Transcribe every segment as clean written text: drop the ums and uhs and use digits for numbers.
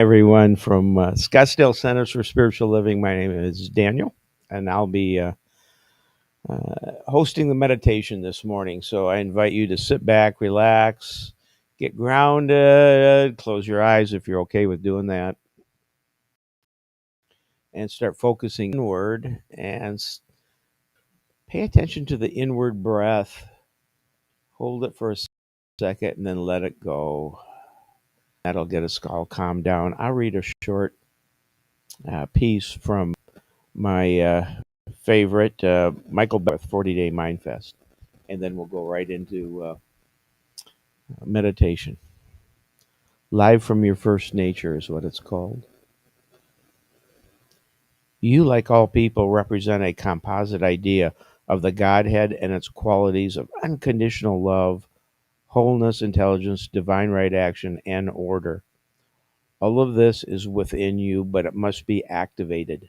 Everyone from Scottsdale Centers for Spiritual Living. My name is Daniel, and I'll be hosting the meditation this morning. So I invite you to sit back, relax, get grounded, close your eyes if you're okay with doing that, and start focusing inward and pay attention to the inward breath. Hold it for a second and then let it go. That'll get us all calmed down. I'll read a short piece from my favorite, Michael Beth 40 Day Mind Fest. And then we'll go right into meditation. Live from your first nature is what it's called. You, like all people, represent a composite idea of the Godhead and its qualities of unconditional love, wholeness, intelligence, divine right action, and order. All of this is within you, but it must be activated.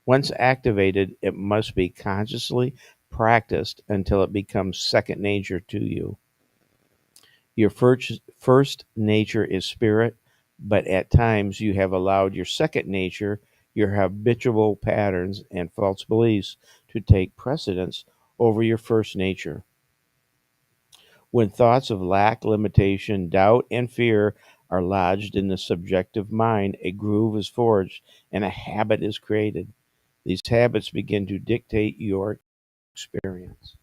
Once activated, it must be consciously practiced until it becomes second nature to you. Your first nature is spirit, but at times you have allowed your second nature, your habitual patterns and false beliefs, to take precedence over your first nature. When thoughts of lack, limitation, doubt, and fear are lodged in the subjective mind, a groove is forged and a habit is created. These habits begin to dictate your experience.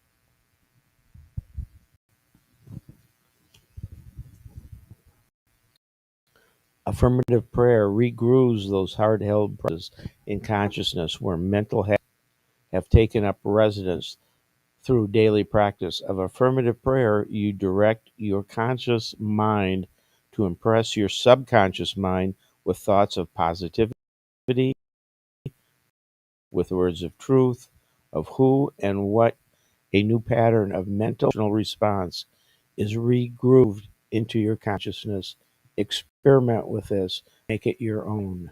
Affirmative prayer regrooves those hard-held processes in consciousness where mental habits have taken up residence. Through daily practice of affirmative prayer, you direct your conscious mind to impress your subconscious mind with thoughts of positivity, with words of truth, of who and what. A new pattern of mental response is regrooved into your consciousness. Experiment with this, make it your own.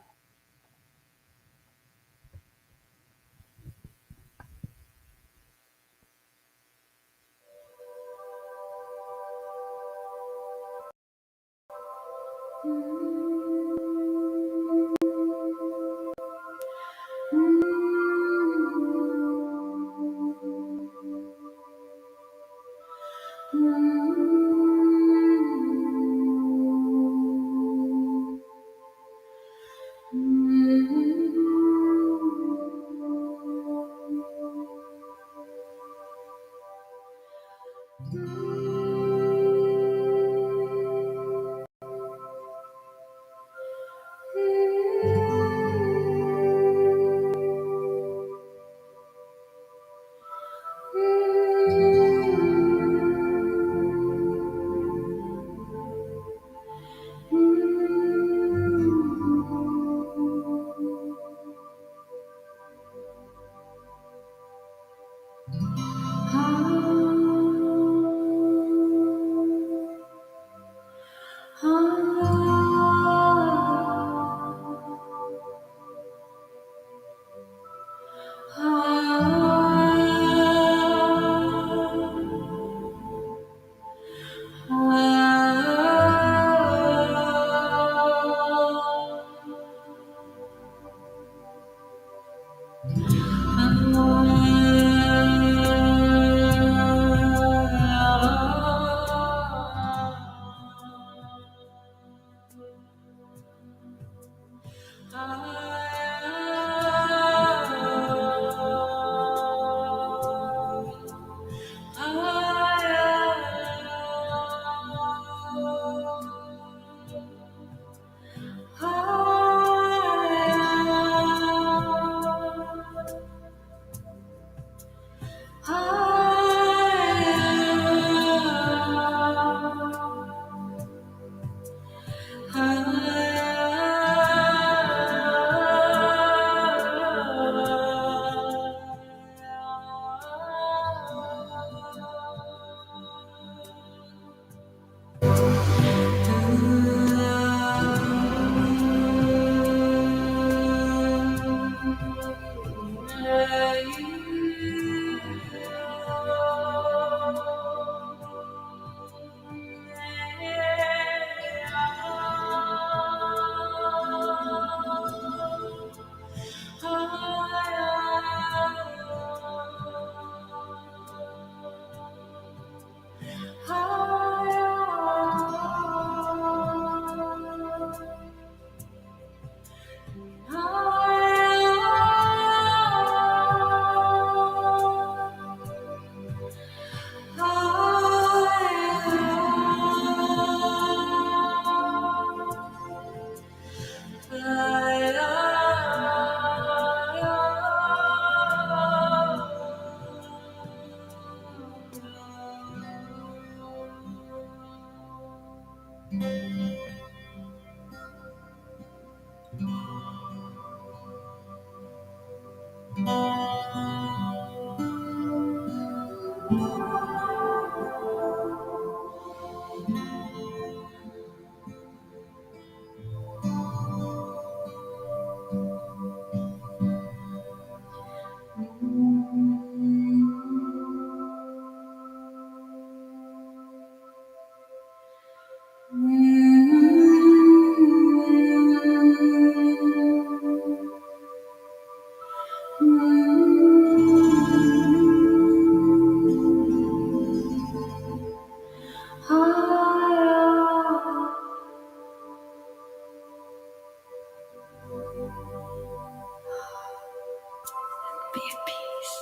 at peace.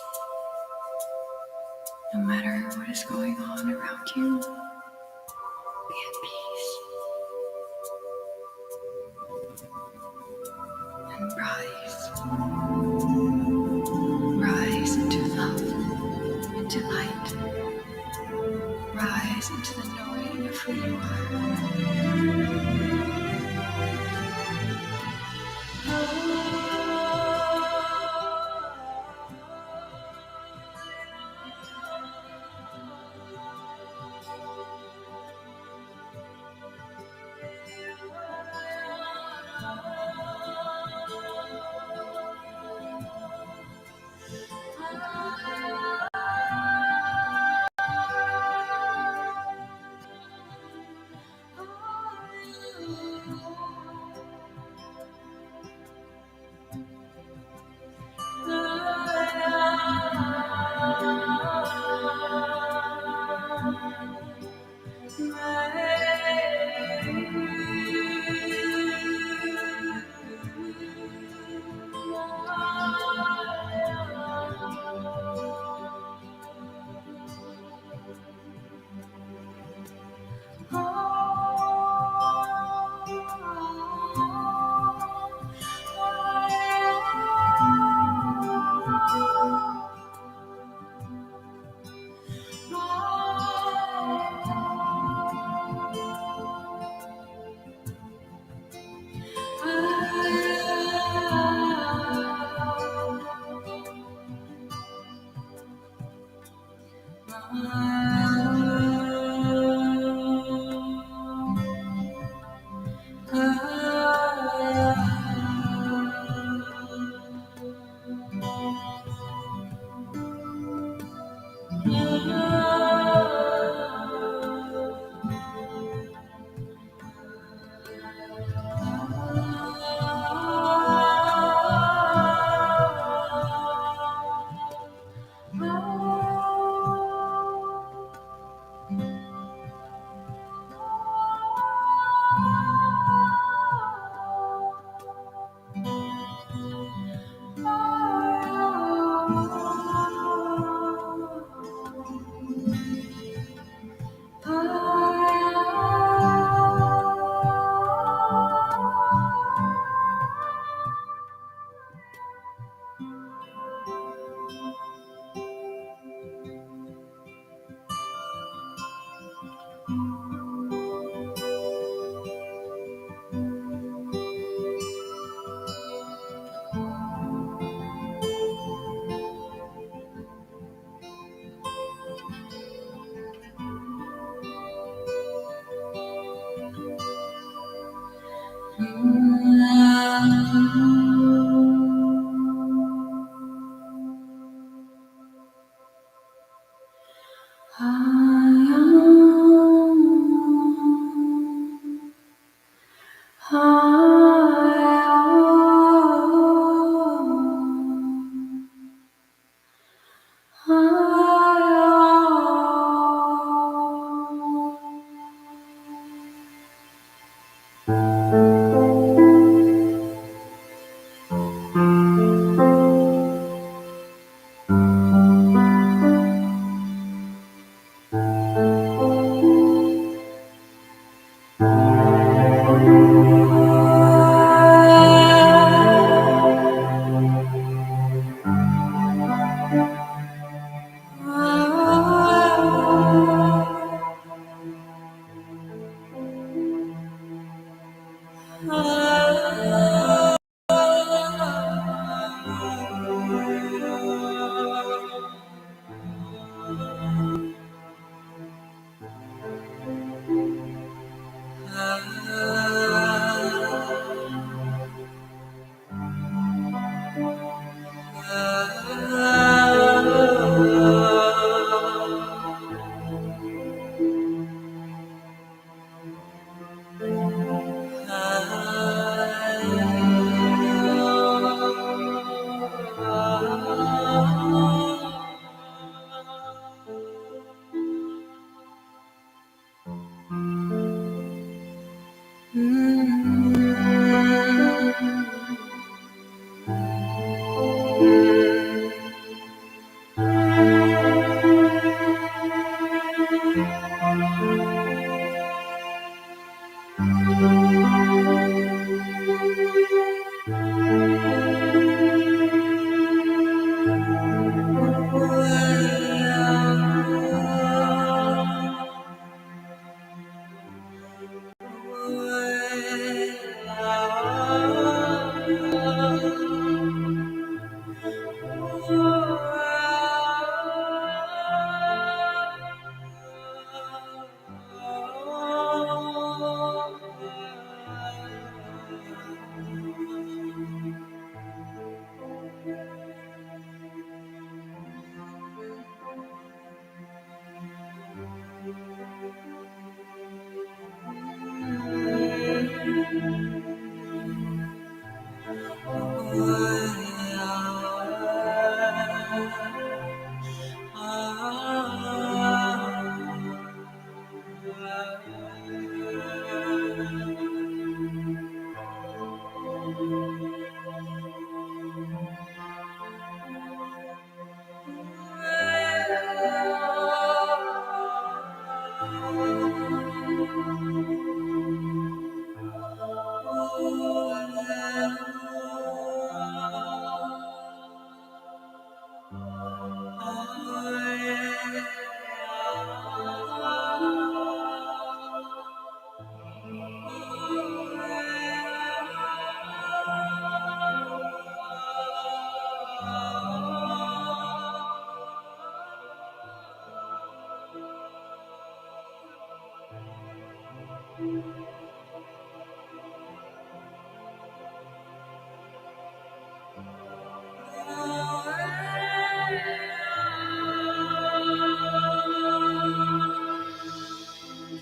No matter what is going on around you, be at peace. And rise into love, into light, rise into the knowing of who you are.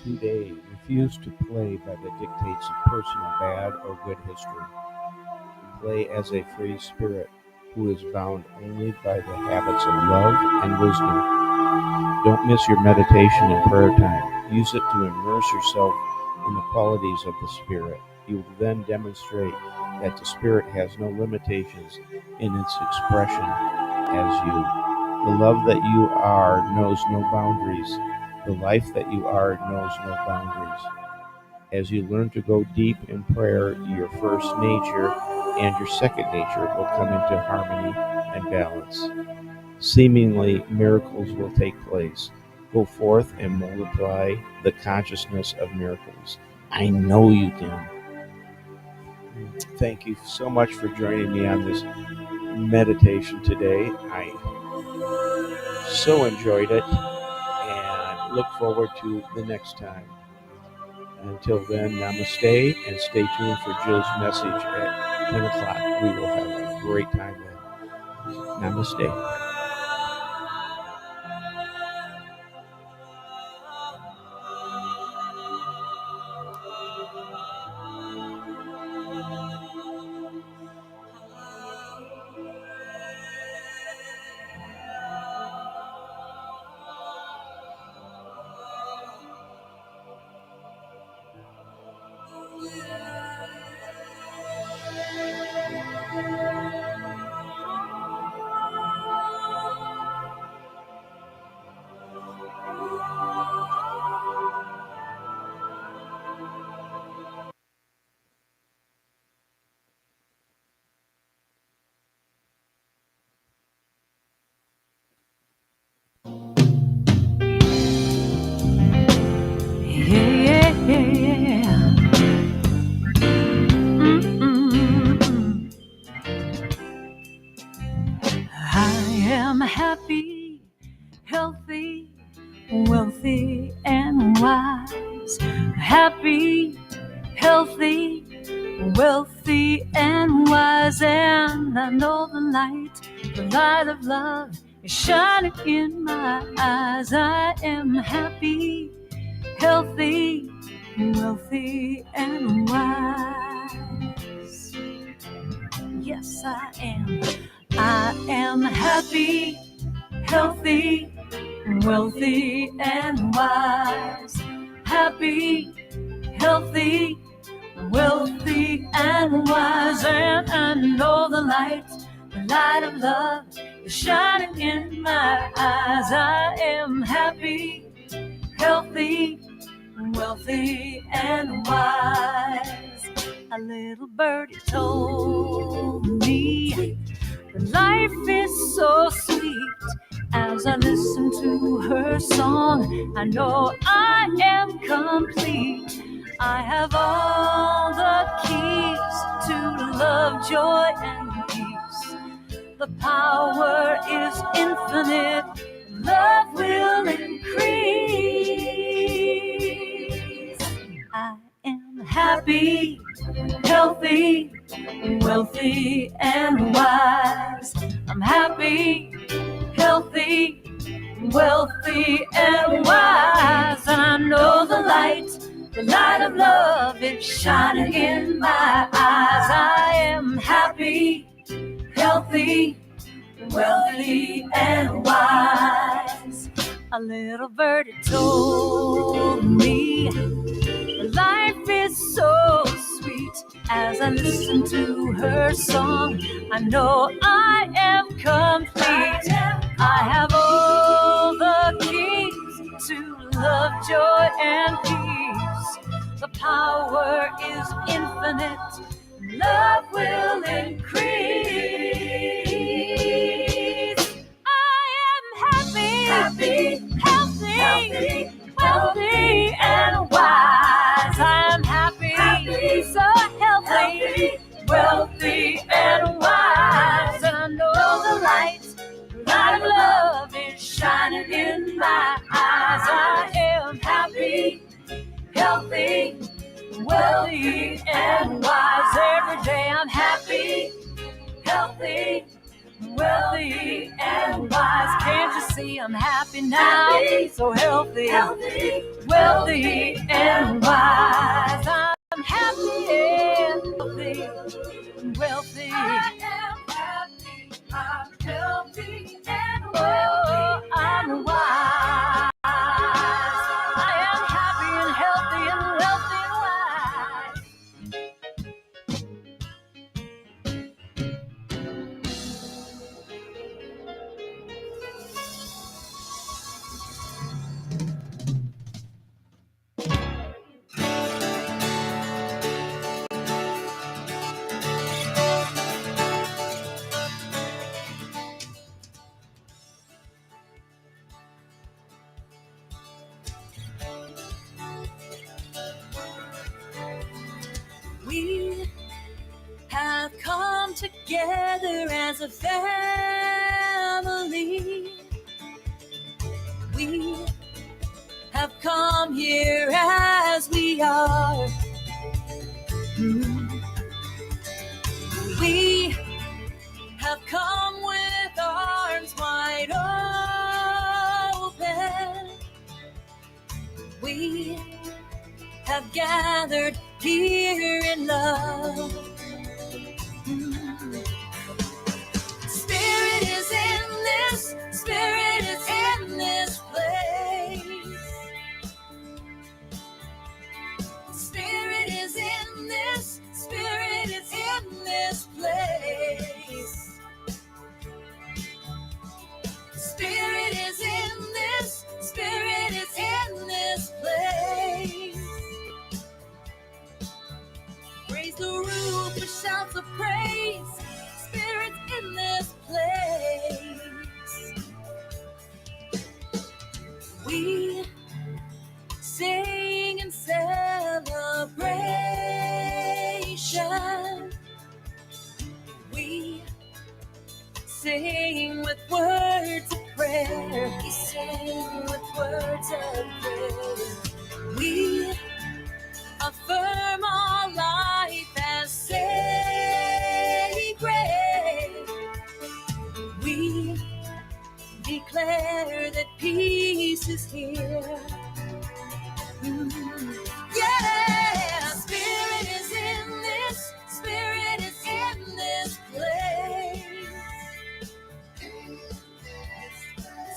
Today, refuse to play by the dictates of personal bad or good history. Play as a free spirit who is bound only by the habits of love and wisdom. Don't miss your meditation and prayer time. Use it to immerse yourself in the qualities of the Spirit. You will then demonstrate that the Spirit has no limitations in its expression as you. The love that you are knows no boundaries. The life that you are knows no boundaries. As you learn to go deep in prayer, your first nature and your second nature will come into harmony and balance. Seemingly, miracles will take place. Go forth and multiply the consciousness of miracles. I know you can. Thank you so much for joining me on this meditation today. I so enjoyed it and look forward to the next time. Until then, namaste, and stay tuned for Jill's message at 10 o'clock. We will have a great time then. Namaste. Yeah, yeah, yeah. I am happy, healthy, wealthy, and wise. Happy, healthy, wealthy, and wise. And I know the light of love is shining in my eyes. I am happy, healthy, wealthy, and wise. Yes, I am. I am happy, healthy, wealthy, and wise. Happy, healthy, wealthy, and wise. And I know the light of love is shining in my eyes. I am happy, healthy, wealthy, and wise. A little birdie told me that life is so sweet. As I listen to her song, I know I am complete. I have all the keys to love, joy, and peace. The power is infinite. Love will increase. I am happy, healthy, wealthy, and wise. I'm happy, healthy, wealthy, and wise. And I know the The light of love is shining in my eyes. I am happy, healthy, wealthy, and wise. A little birdie told me life is so sweet. As I listen to her song, I know I am complete. I have all the keys to love, joy, and peace. The power is infinite. Love will increase. I am happy, healthy, wealthy, and wise. I'm happy, so healthy, wealthy, and wise. And I know the light of love is shining in my eyes. I am happy, healthy, wealthy, and wise. Every day I'm happy, healthy, wealthy, and wise. Can't you see I'm happy now? Happy, so healthy, wealthy, and wise. I'm happy, healthy, wealthy. I am happy, I'm healthy, and wealthy, I'm wise. I am happy and healthy and wealthy and wise. We have come together as a family. We have come here as we are. We have come with arms wide open. We have gathered here in love. Spirit is in this, Spirit is in this place. Spirit is in this, Spirit is in this place. Spirit is in this, Spirit is in this place. Raise the roof with shouts of praise. Spirit's in this place. We sing in celebration. We sing with words of prayer. We sing with words of prayer. We affirm our life as sacred. We declare that peace is here. Yeah, Spirit is in this, Spirit is in this place.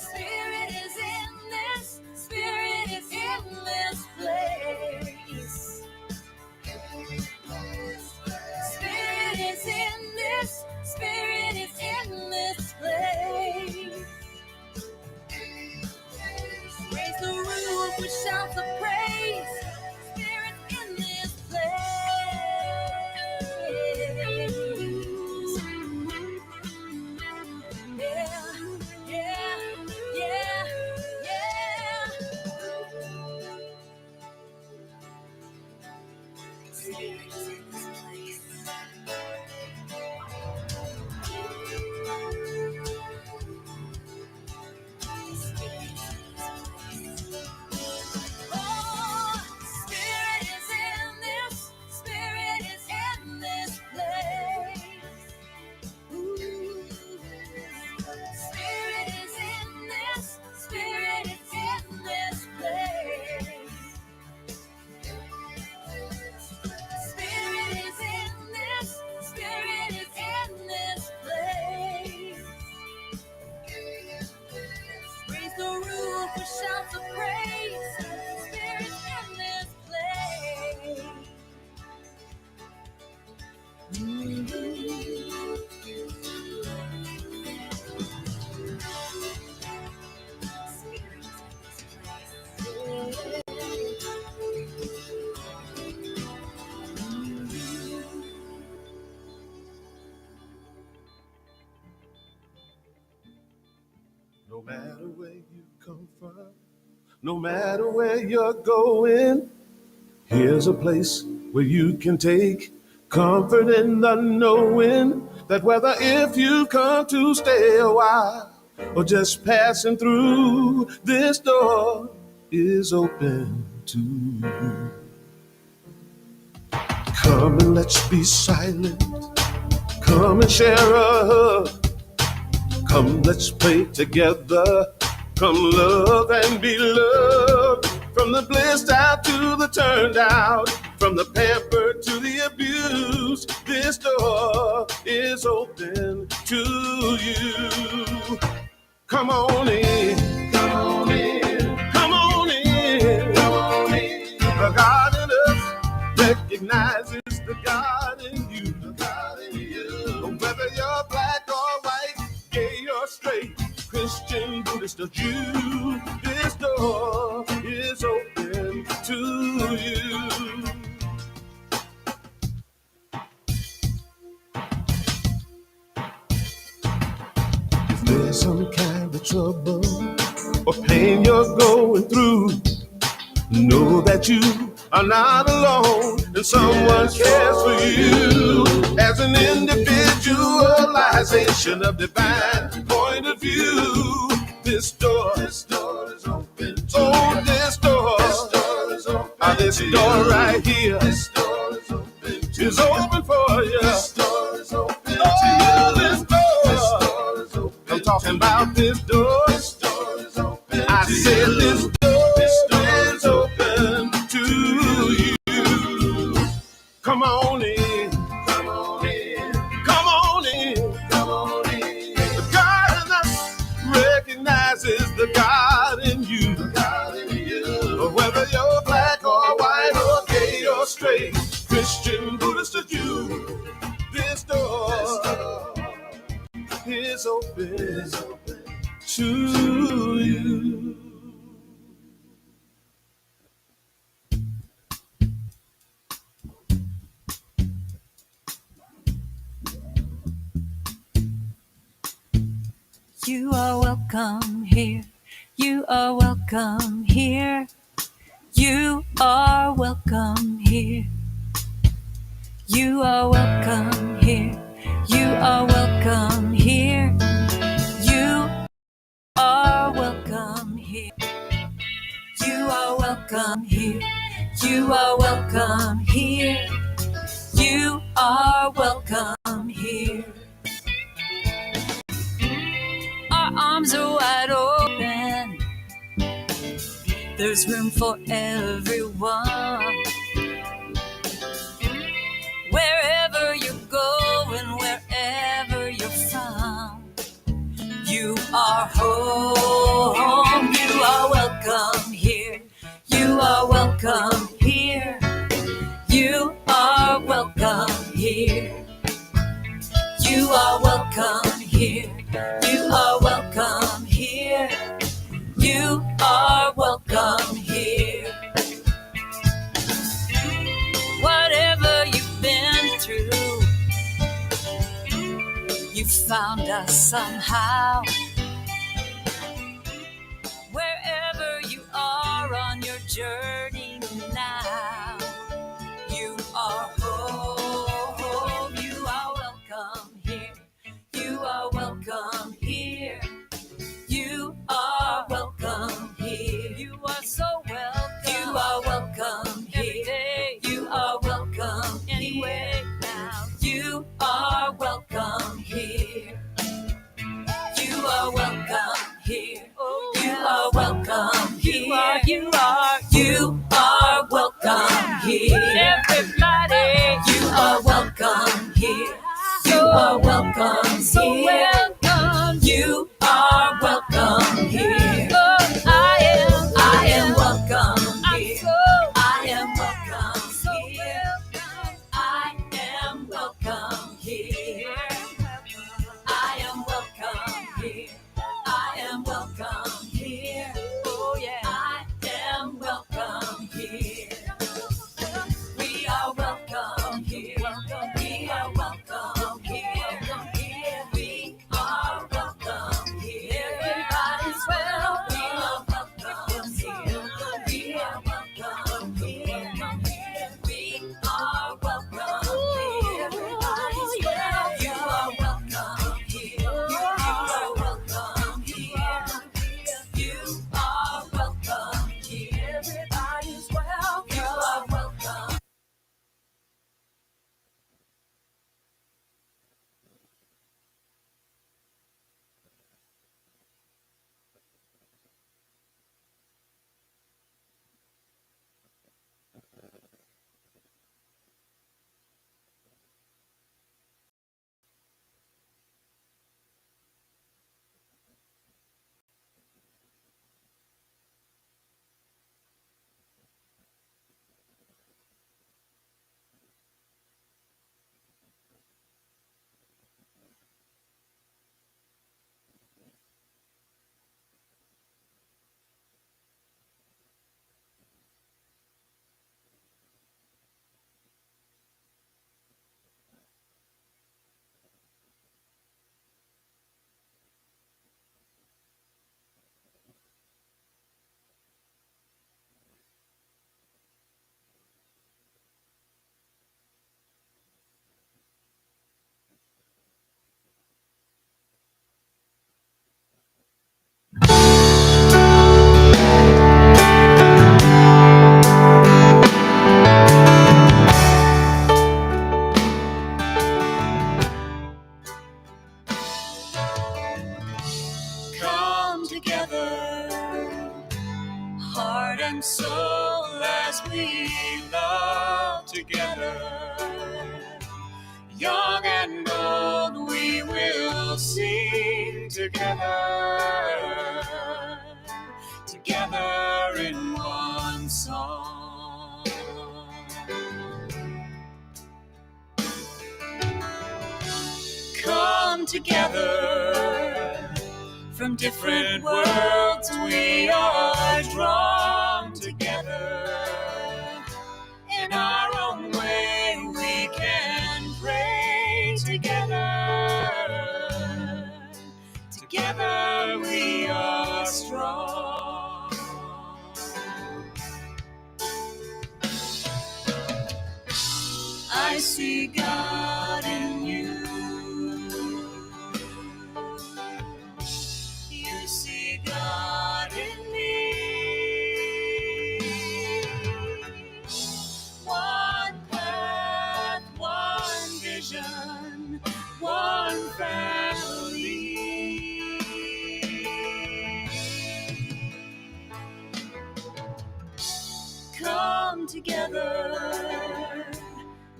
Spirit is in this, Spirit is in this place. No matter where you come from, no matter where you're going, here's a place where you can take comfort in the knowing that whether if you come to stay a while or just passing through, this door is open to you. Come and let's be silent. Come and share a hug. Come, let's pray together. Come, love and be loved. From the blissed out to the turned out, from the pampered to the abused, this door is open to you. Come on in, come on in, come on in, come on in. The God in us recognizes the God in you, the God in you. Whether you're black or white, gay or straight, Christian, Buddhist or Jew, this door is open to you. If there's some kind of trouble or pain you're going through, know that you are not alone and someone cares for you. As an individualization of divine point of view, this door is open to you. This door is open. This door right here is open for you. This door is open to you. This door is open. I'm talking about this door. This door is open. I said this door is open to you. Come on in. Come on in. Come on in. Come on in. The God in us recognizes the God in you. The God in you. Whether you're black or white or gay or straight, Christian, Buddhist or Jew, this door is open to you. You are welcome here. You are welcome here. You are welcome here. You are welcome here. You are welcome here. You are welcome here. You are welcome here. You are welcome here. You are welcome here. Our arms are wide open. There's room for everyone. Wherever you go and wherever you're from, you are home. You are welcome here. You are welcome here. You are welcome here. You are welcome here. You are welcome here. You are welcome here. Whatever you've been through, you found us somehow. Wherever you are on your journey now, you are home. You are welcome here. You are welcome here. You are welcome here. You are so welcome. You are welcome here. You are welcome anyway now. You are welcome here. You are welcome here. You are welcome here. You are welcome here. Everybody, you are welcome here. You are welcome so welcome. You are welcome here. Oh, I am welcome here. I am welcome here. I am welcome. we will sing together, together in one song. Come together from different worlds, we are drawn together. In our own way, we can pray together. Together we are strong. I see God in you. You see God in me. One path, one vision, one family. Come together,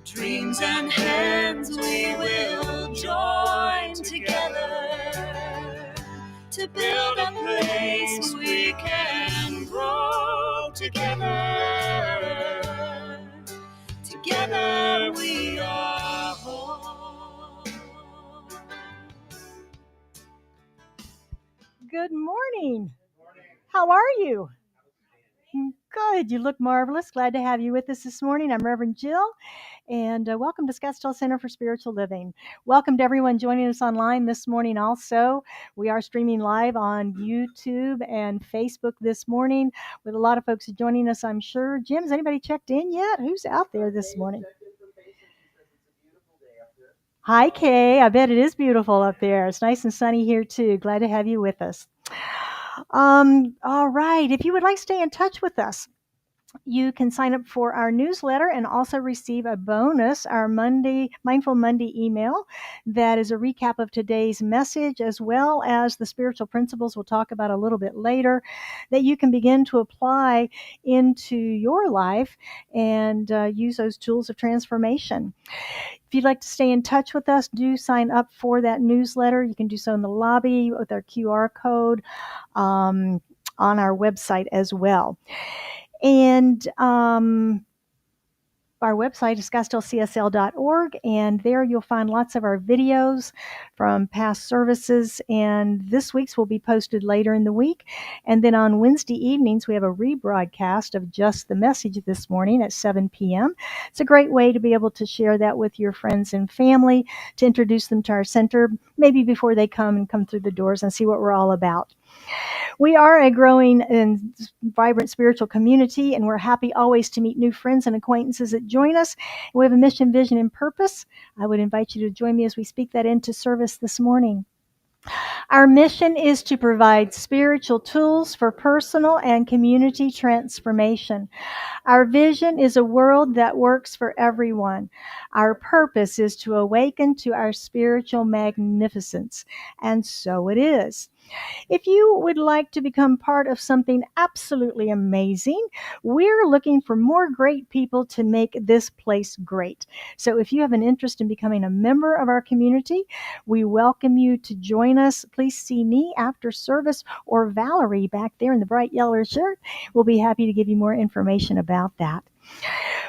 dreams and hands we will join together to build a place we can grow together. Together we are whole. Good morning. How are you? Good. You look marvelous. Glad to have you with us this morning. I'm Reverend Jill, and welcome to Scottsdale Center for Spiritual Living. Welcome to everyone joining us online this morning also. We are streaming live on YouTube and Facebook this morning with a lot of folks joining us, I'm sure. Jim, has anybody checked in yet? Who's out there this morning? Hi, Kay. I bet it is beautiful up there. It's nice and sunny here, too. Glad to have you with us. All right. If you would like to stay in touch with us, you can sign up for our newsletter and also receive a bonus, our Mindful Monday email that is a recap of today's message, as well as the spiritual principles we'll talk about a little bit later that you can begin to apply into your life and use those tools of transformation. If you'd like to stay in touch with us, do sign up for that newsletter. You can do so in the lobby with our QR code on our website as well. And our website is scottsdalecsl.org, and there you'll find lots of our videos from past services, and this week's will be posted later in the week. And then on Wednesday evenings, we have a rebroadcast of just the message this morning at 7 p.m. It's a great way to be able to share that with your friends and family, to introduce them to our center, maybe before they come through the doors and see what we're all about. We are a growing and vibrant spiritual community, and we're happy always to meet new friends and acquaintances that join us. We have a mission, vision, and purpose. I would invite you to join me as we speak that into service this morning. Our mission is to provide spiritual tools for personal and community transformation. Our vision is a world that works for everyone. Our purpose is to awaken to our spiritual magnificence, and so it is. If you would like to become part of something absolutely amazing, we're looking for more great people to make this place great. So if you have an interest in becoming a member of our community, we welcome you to join us. Please see me after service, or Valerie back there in the bright yellow shirt. We'll be happy to give you more information about that.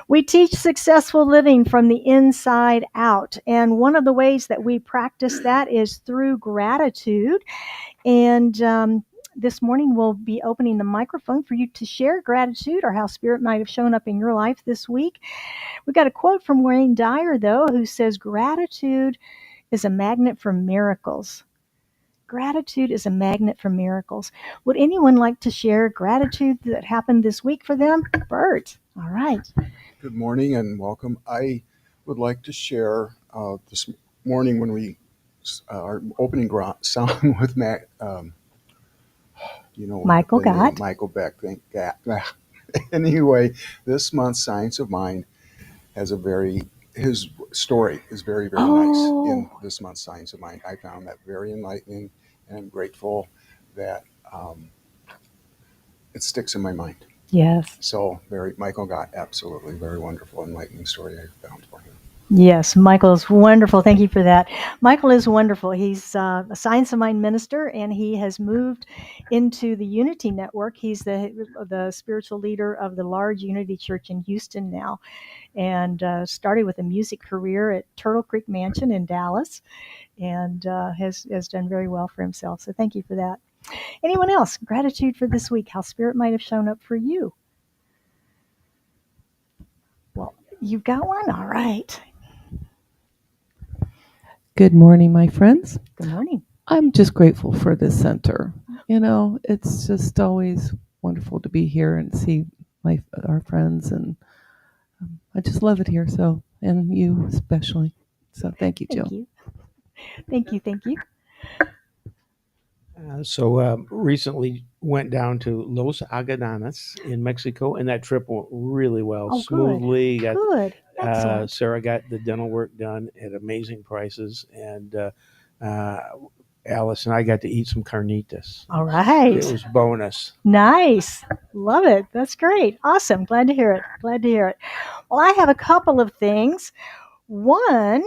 We teach successful living from the inside out, and one of the ways that we practice that is through gratitude. And this morning we'll be opening the microphone for you to share gratitude or how Spirit might have shown up in your life this week. We've got a quote from Wayne Dyer, though, who says, "Gratitude is a magnet for miracles." Gratitude is a magnet for miracles. Would anyone like to share gratitude that happened this week for them? Bert. All right. Good morning and welcome. I would like to share this morning when we our opening song with Matt, Michael Gott. Michael Beck. Thank God. Anyway, this month's Science of Mind has his story is very, very nice in this month's Science of Mind. I found that very enlightening, and I'm grateful that it sticks in my mind. Yes. So Michael Gott, absolutely very wonderful, enlightening story I found for him. Yes, Michael is wonderful. Thank you for that. Michael is wonderful. He's a Science of Mind minister, and he has moved into the Unity Network. He's the spiritual leader of the large Unity Church in Houston now, and started with a music career at Turtle Creek Mansion in Dallas, and has done very well for himself. So thank you for that. Anyone else? Gratitude for this week. How Spirit might have shown up for you. Well, you've got one. All right. Good morning, my friends. Good morning. I'm just grateful for this center. You know, it's just always wonderful to be here and see our friends, and I just love it here. So, and you especially. So, thank you, Jill. Thank you. Thank you. Thank you. Recently went down to Los Agadanes in Mexico, and that trip went really well, Oh, smoothly. Good. Excellent. Sarah got the dental work done at amazing prices, and Alice and I got to eat some carnitas. All right. It was bonus. Nice. Love it. That's great. Awesome. Glad to hear it. Glad to hear it. Well, I have a couple of things. One,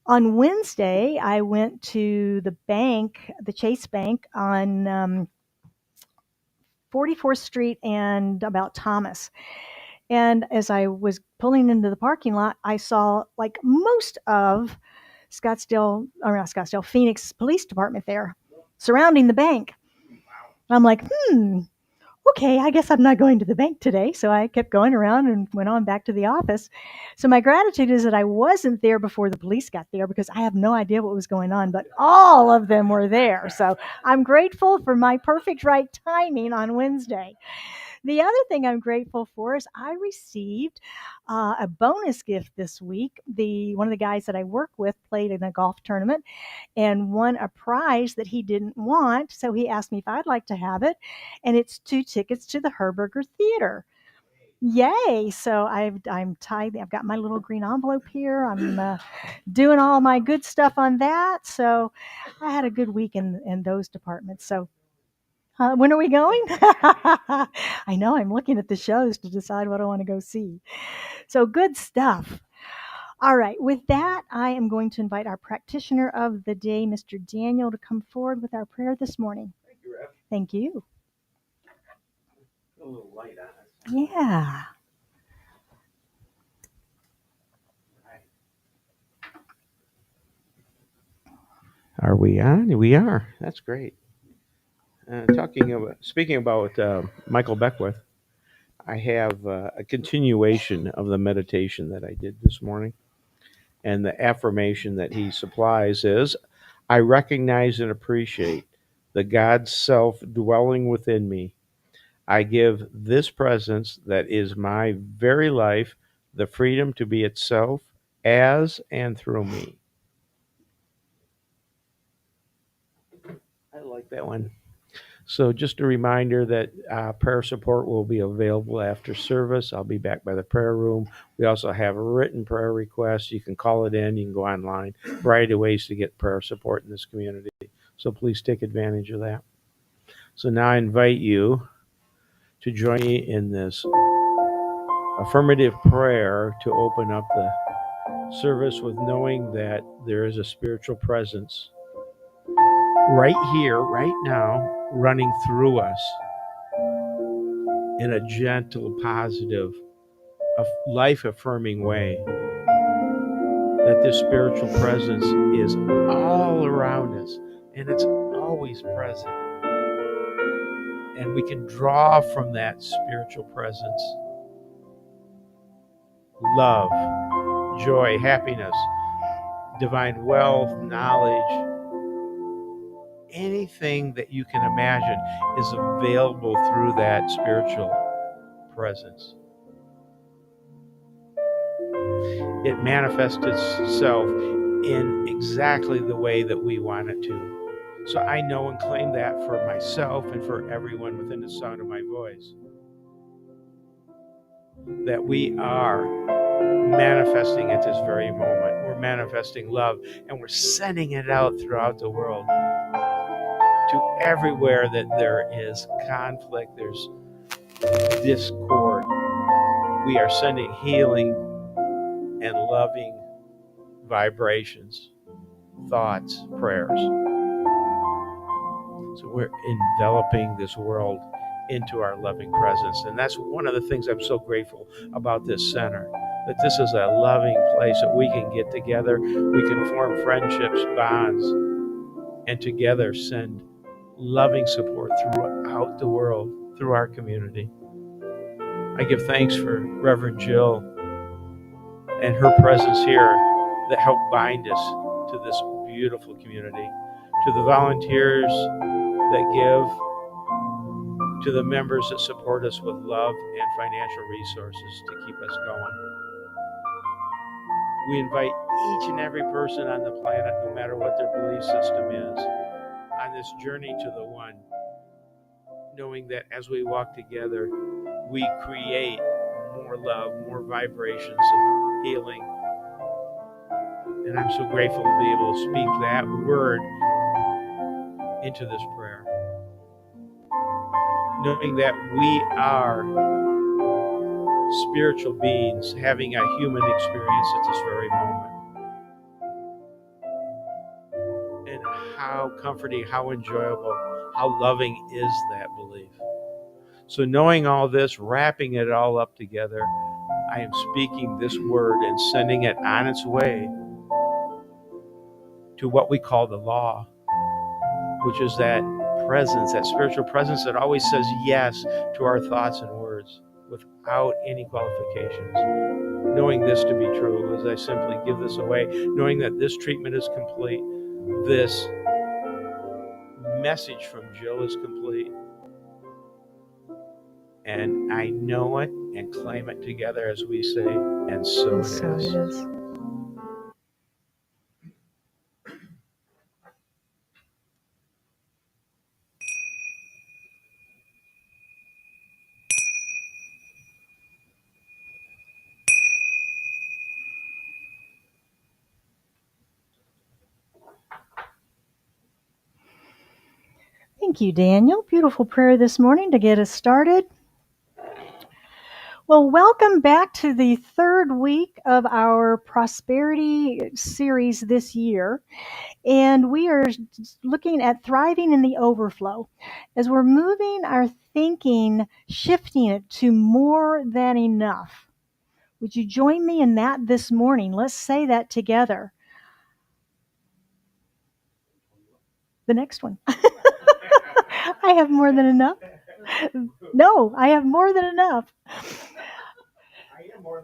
on Wednesday, I went to the bank, the Chase Bank on 44th Street and about Thomas. And as I was pulling into the parking lot, I saw like most of Phoenix Police Department there surrounding the bank. And I'm like, okay, I guess I'm not going to the bank today. So I kept going around and went on back to the office. So my gratitude is that I wasn't there before the police got there, because I have no idea what was going on, but all of them were there. So I'm grateful for my perfect right timing on Wednesday. The other thing I'm grateful for is I received a bonus gift this week. One of the guys that I work with played in a golf tournament and won a prize that he didn't want. So he asked me if I'd like to have it. And it's 2 tickets to the Herberger Theater. Yay. So I'm tied. I've got my little green envelope here. I'm doing all my good stuff on that. So I had a good week in those departments. So when are we going? I know, I'm looking at the shows to decide what I want to go see. So good stuff. All right, with that, I am going to invite our practitioner of the day, Mr. Daniel, to come forward with our prayer this morning. Thank you, Rev. Thank you. A little light on it. Yeah. Are we on? We are. That's great. Speaking about Michael Beckwith, I have a continuation of the meditation that I did this morning. And the affirmation that he supplies is, I recognize and appreciate the God self dwelling within me. I give this presence that is my very life the freedom to be itself as and through me. I like that one. So just a reminder that prayer support will be available after service. I'll be back by the prayer room. We also have a written prayer request. You can call it in. You can go online. Variety of ways to get prayer support in this community. So please take advantage of that. So now I invite you to join me in this affirmative prayer to open up the service with knowing that there is a spiritual presence right here, right now, running through us in a gentle, positive, life-affirming way. That this spiritual presence is all around us, and it's always present. And we can draw from that spiritual presence love, joy, happiness, divine wealth, knowledge. Anything that you can imagine is available through that spiritual presence. It manifests itself in exactly the way that we want it to. So I know and claim that for myself and for everyone within the sound of my voice, that we are manifesting at this very moment. We're manifesting love, and we're sending it out throughout the world to everywhere that there is conflict, there's discord. We are sending healing and loving vibrations, thoughts, prayers. So we're enveloping this world into our loving presence. And that's one of the things I'm so grateful about this center, that this is a loving place that we can get together, we can form friendships, bonds, and together send loving support throughout the world, through our community. I give thanks for Reverend Jill and her presence here that helped bind us to this beautiful community, to the volunteers that give, to the members that support us with love and financial resources to keep us going. We invite each and every person on the planet, no matter what their belief system is, on this journey to the one, knowing that as we walk together, we create more love, more vibrations of healing. And I'm so grateful to be able to speak that word into this prayer, knowing that we are spiritual beings having a human experience at this very moment. And how comforting, how enjoyable, how loving is that belief. So knowing all this, wrapping it all up together, I am speaking this word and sending it on its way to what we call the law, which is that presence, that spiritual presence that always says yes to our thoughts and words without any qualifications. Knowing this to be true as I simply give this away, knowing that this treatment is complete, this message from Jill is complete, and I know it and claim it together as we say, and so it is. Thank you, Daniel. Beautiful prayer this morning to get us started. Well, welcome back to the third week of our prosperity series this year. And we are looking at thriving in the overflow as we're moving our thinking, shifting it to more than enough. Would you join me in that this morning? Let's say that together. The next one. I have more than enough. No, I have more than enough.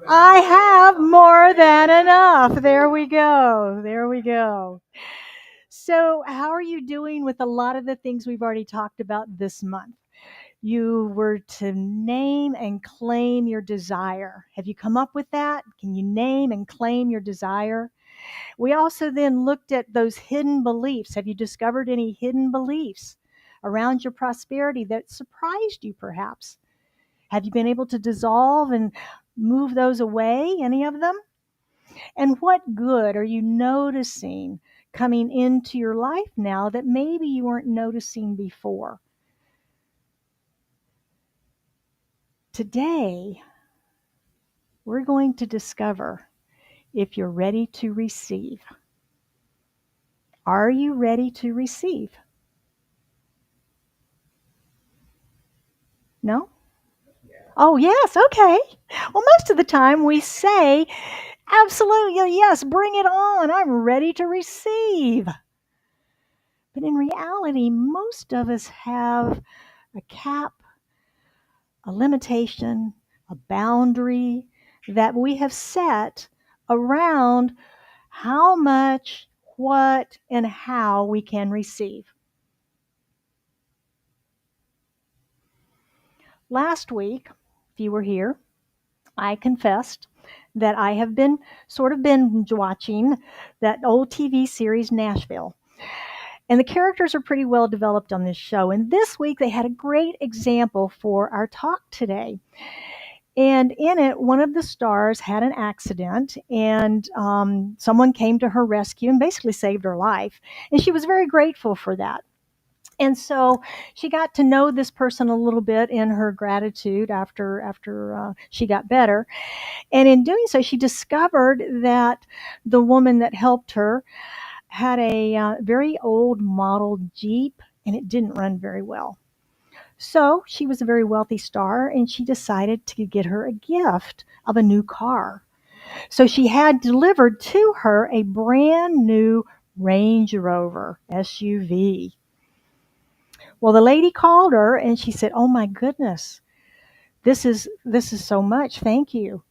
I have more than enough. There we go. There we go. So, how are you doing with a lot of the things we've already talked about this month? You were to name and claim your desire. Have you come up with that? Can you name and claim your desire? We also then looked at those hidden beliefs. Have you discovered any hidden beliefs around your prosperity that surprised you perhaps? Have you been able to dissolve and move those away, any of them? And what good are you noticing coming into your life now that maybe you weren't noticing before? Today, we're going to discover if you're ready to receive. Are you ready to receive? No? Oh, yes, okay. Well, most of the time we say, absolutely, yes, bring it on. I'm ready to receive. But in reality, most of us have a cap, a limitation, a boundary that we have set around how much, what, and how we can receive. Last week, if you were here, I confessed that I have been sort of binge watching that old TV series Nashville. And the characters are pretty well developed on this show. And this week they had a great example for our talk today. And in it, one of the stars had an accident, and someone came to her rescue and basically saved her life. And she was very grateful for that. And so she got to know this person a little bit in her gratitude after she got better. And in doing so, she discovered that the woman that helped her had a very old model Jeep, and it didn't run very well. So she was a very wealthy star, and she decided to get her a gift of a new car. So she had delivered to her a brand new Range Rover SUV. Well, the lady called her and she said, "Oh my goodness, this is so much. Thank you,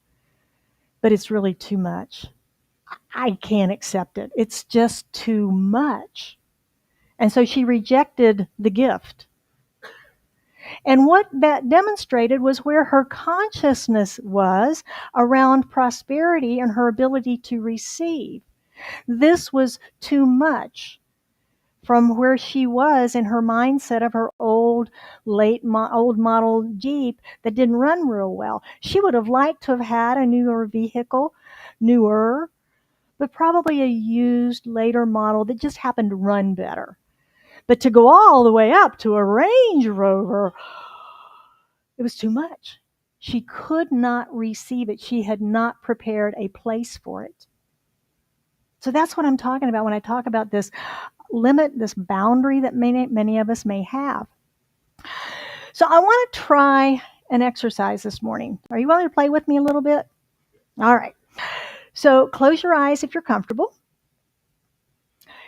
but it's really too much. I can't accept it. It's just too much." And so she rejected the gift. And what that demonstrated was where her consciousness was around prosperity and her ability to receive. This was too much from where she was in her mindset of her old model Jeep that didn't run real well. She would have liked to have had a newer vehicle, newer, but probably a used later model that just happened to run better. But to go all the way up to a Range Rover, it was too much. She could not receive it. She had not prepared a place for it. So that's what I'm talking about when I talk about this limit, this boundary that many of us may have. So I want to try an exercise this morning. Are you willing to play with me a little bit? All right. So close your eyes if you're comfortable.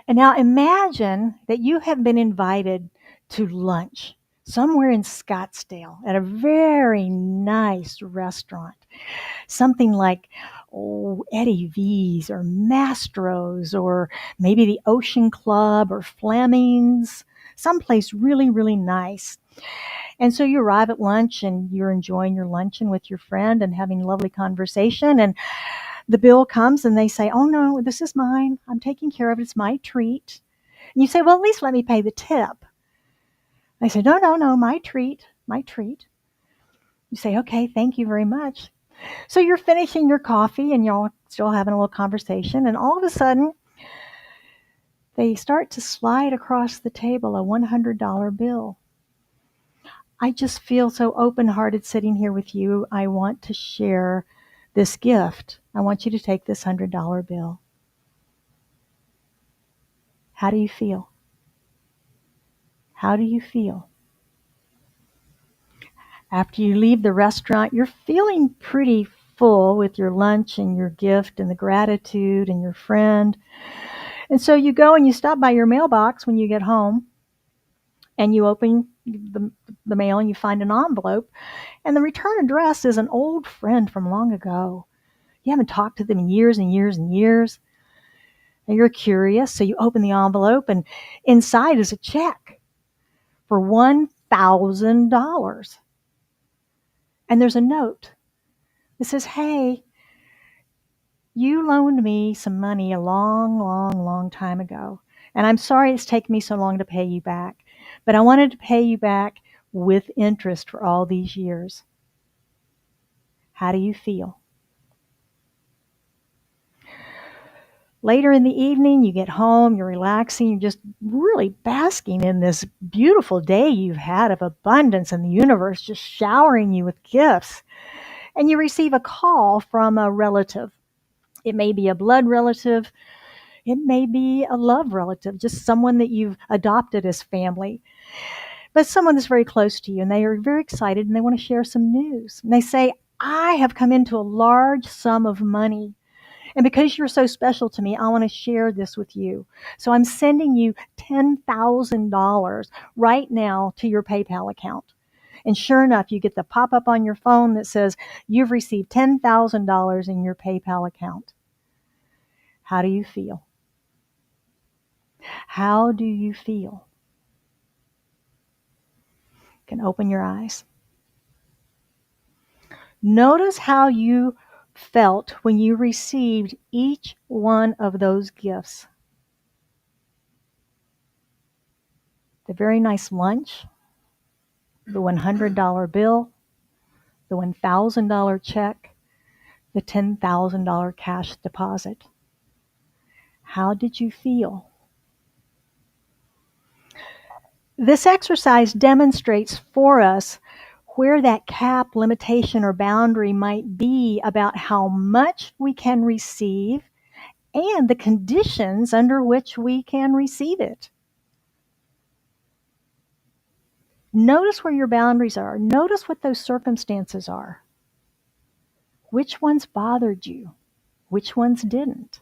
And now imagine that you have been invited to lunch somewhere in Scottsdale at a very nice restaurant. Something like Eddie V's or Mastro's or maybe the Ocean Club or Fleming's, someplace really, really nice. And so you arrive at lunch and you're enjoying your luncheon with your friend and having a lovely conversation. And the bill comes and they say, "Oh no, this is mine. I'm taking care of it. It's my treat." And you say, "Well, at least let me pay the tip." They say, "No, no, no, my treat, my treat." You say, "Okay, thank you very much." So you're finishing your coffee and y'all still having a little conversation. And all of a sudden, they start to slide across the table a $100 bill. I just feel so open-hearted sitting here with you. I want to share this gift. I want you to take this $100 bill. How do you feel? How do you feel? After you leave the restaurant, you're feeling pretty full with your lunch and your gift and the gratitude and your friend. And so you go and you stop by your mailbox when you get home and you open the mail and you find an envelope. And the return address is an old friend from long ago. You haven't talked to them in years and years and years. And you're curious, so you open the envelope, and inside is a check for $1,000. And there's a note that says, "Hey, you loaned me some money a long, long, long time ago. And I'm sorry it's taken me so long to pay you back. But I wanted to pay you back with interest for all these years." How do you feel? Later in the evening, you get home, you're relaxing, you're just really basking in this beautiful day you've had of abundance and the universe just showering you with gifts. And you receive a call from a relative. It may be a blood relative, it may be a love relative, just someone that you've adopted as family, but someone that's very close to you, and they are very excited and they want to share some news. And they say, "I have come into a large sum of money. And because you're so special to me, I want to share this with you. So I'm sending you $10,000 right now to your PayPal account." And sure enough, you get the pop-up on your phone that says, "You've received $10,000 in your PayPal account." How do you feel? How do you feel? You can open your eyes. Notice how you felt when you received each one of those gifts. The very nice lunch, the $100 bill, the $1,000 check, the $10,000 cash deposit. How did you feel? This exercise demonstrates for us where that cap, limitation, or boundary might be about how much we can receive and the conditions under which we can receive it. Notice where your boundaries are. Notice what those circumstances are. Which ones bothered you? Which ones didn't?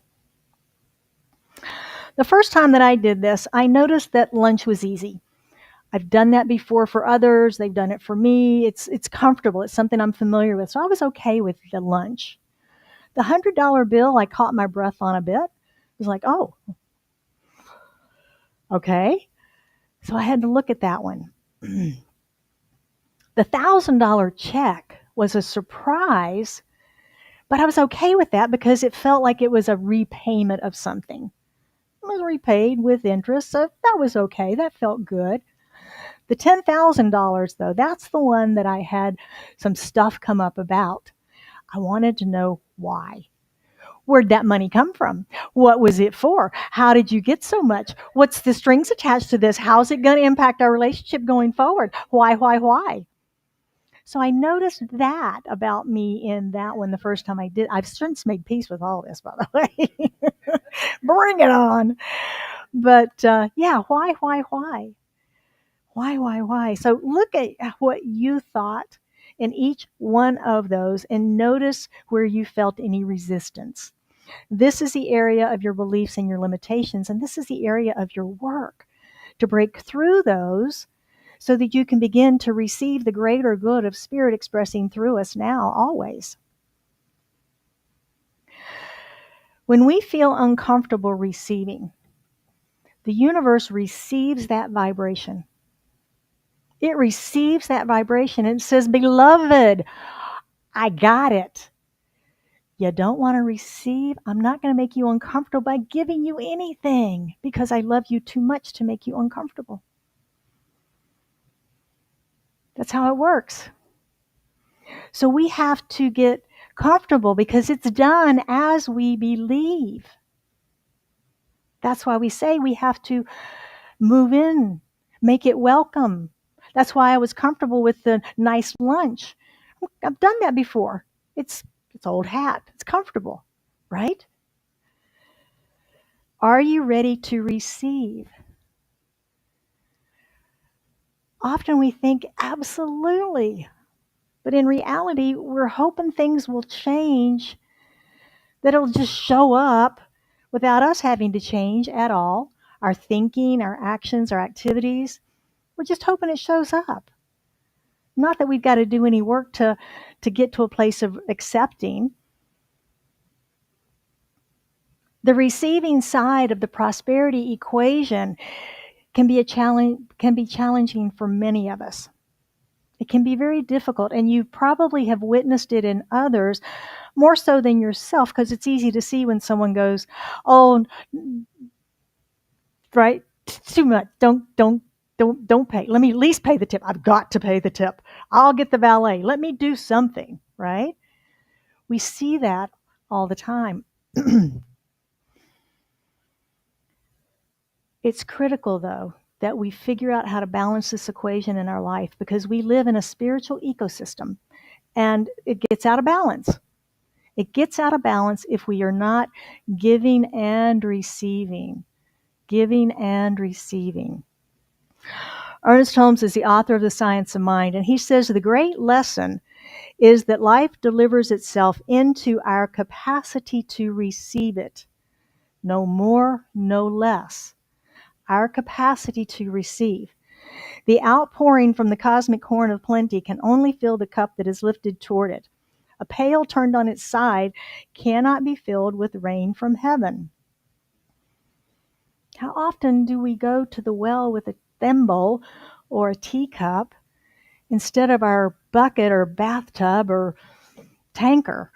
The first time that I did this, I noticed that lunch was easy. I've done that before for others. They've done it for me. It's comfortable. It's something I'm familiar with. So I was okay with the lunch. The $100 bill, I caught my breath on a bit. It was like, oh, okay. So I had to look at that one. The $1,000 check was a surprise, but I was okay with that because it felt like it was a repayment of something. It was repaid with interest, so that was okay. That felt good. The $10,000, though, that's the one that I had some stuff come up about. I wanted to know why. Where'd that money come from? What was it for? How did you get so much? What's the strings attached to this? How's it going to impact our relationship going forward? Why? So I noticed that about me in that one the first time I did. I've since made peace with all this, by the way. Bring it on. But yeah, why? Why? So look at what you thought in each one of those and notice where you felt any resistance. This is the area of your beliefs and your limitations, and this is the area of your work to break through those so that you can begin to receive the greater good of Spirit expressing through us now, always. When we feel uncomfortable receiving, the universe receives that vibration. It receives that vibration and it says, beloved, I got it. You don't want to receive? I'm not going to make you uncomfortable by giving you anything because I love you too much to make you uncomfortable. That's how it works. So we have to get comfortable because it's done as we believe. That's why we say we have to move in, make it welcome. That's why I was comfortable with the nice lunch. I've done that before. It's old hat. It's comfortable, right? Are you ready to receive? Often we think, absolutely. But in reality, we're hoping things will change, that it'll just show up without us having to change at all. Our thinking, our actions, our activities. We're just hoping it shows up. Not that we've got to do any work to get to a place of accepting. The receiving side of the prosperity equation can be challenging for many of us. It can be very difficult, and you probably have witnessed it in others more so than yourself, because it's easy to see when someone goes, "Oh, right, too much. Don't pay. Let me at least pay the tip. I've got to pay the tip. I'll get the valet. Let me do something." Right? We see that all the time. It's critical, though, that we figure out how to balance this equation in our life because we live in a spiritual ecosystem and it gets out of balance. It gets out of balance if we are not giving and receiving. Giving and receiving. Ernest Holmes is the author of The Science of Mind, and he says the great lesson is that life delivers itself into our capacity to receive it. No more, no less. Our capacity to receive. The outpouring from the cosmic horn of plenty can only fill the cup that is lifted toward it. A pail turned on its side cannot be filled with rain from heaven. How often do we go to the well with a thimble or a teacup instead of our bucket or bathtub or tanker?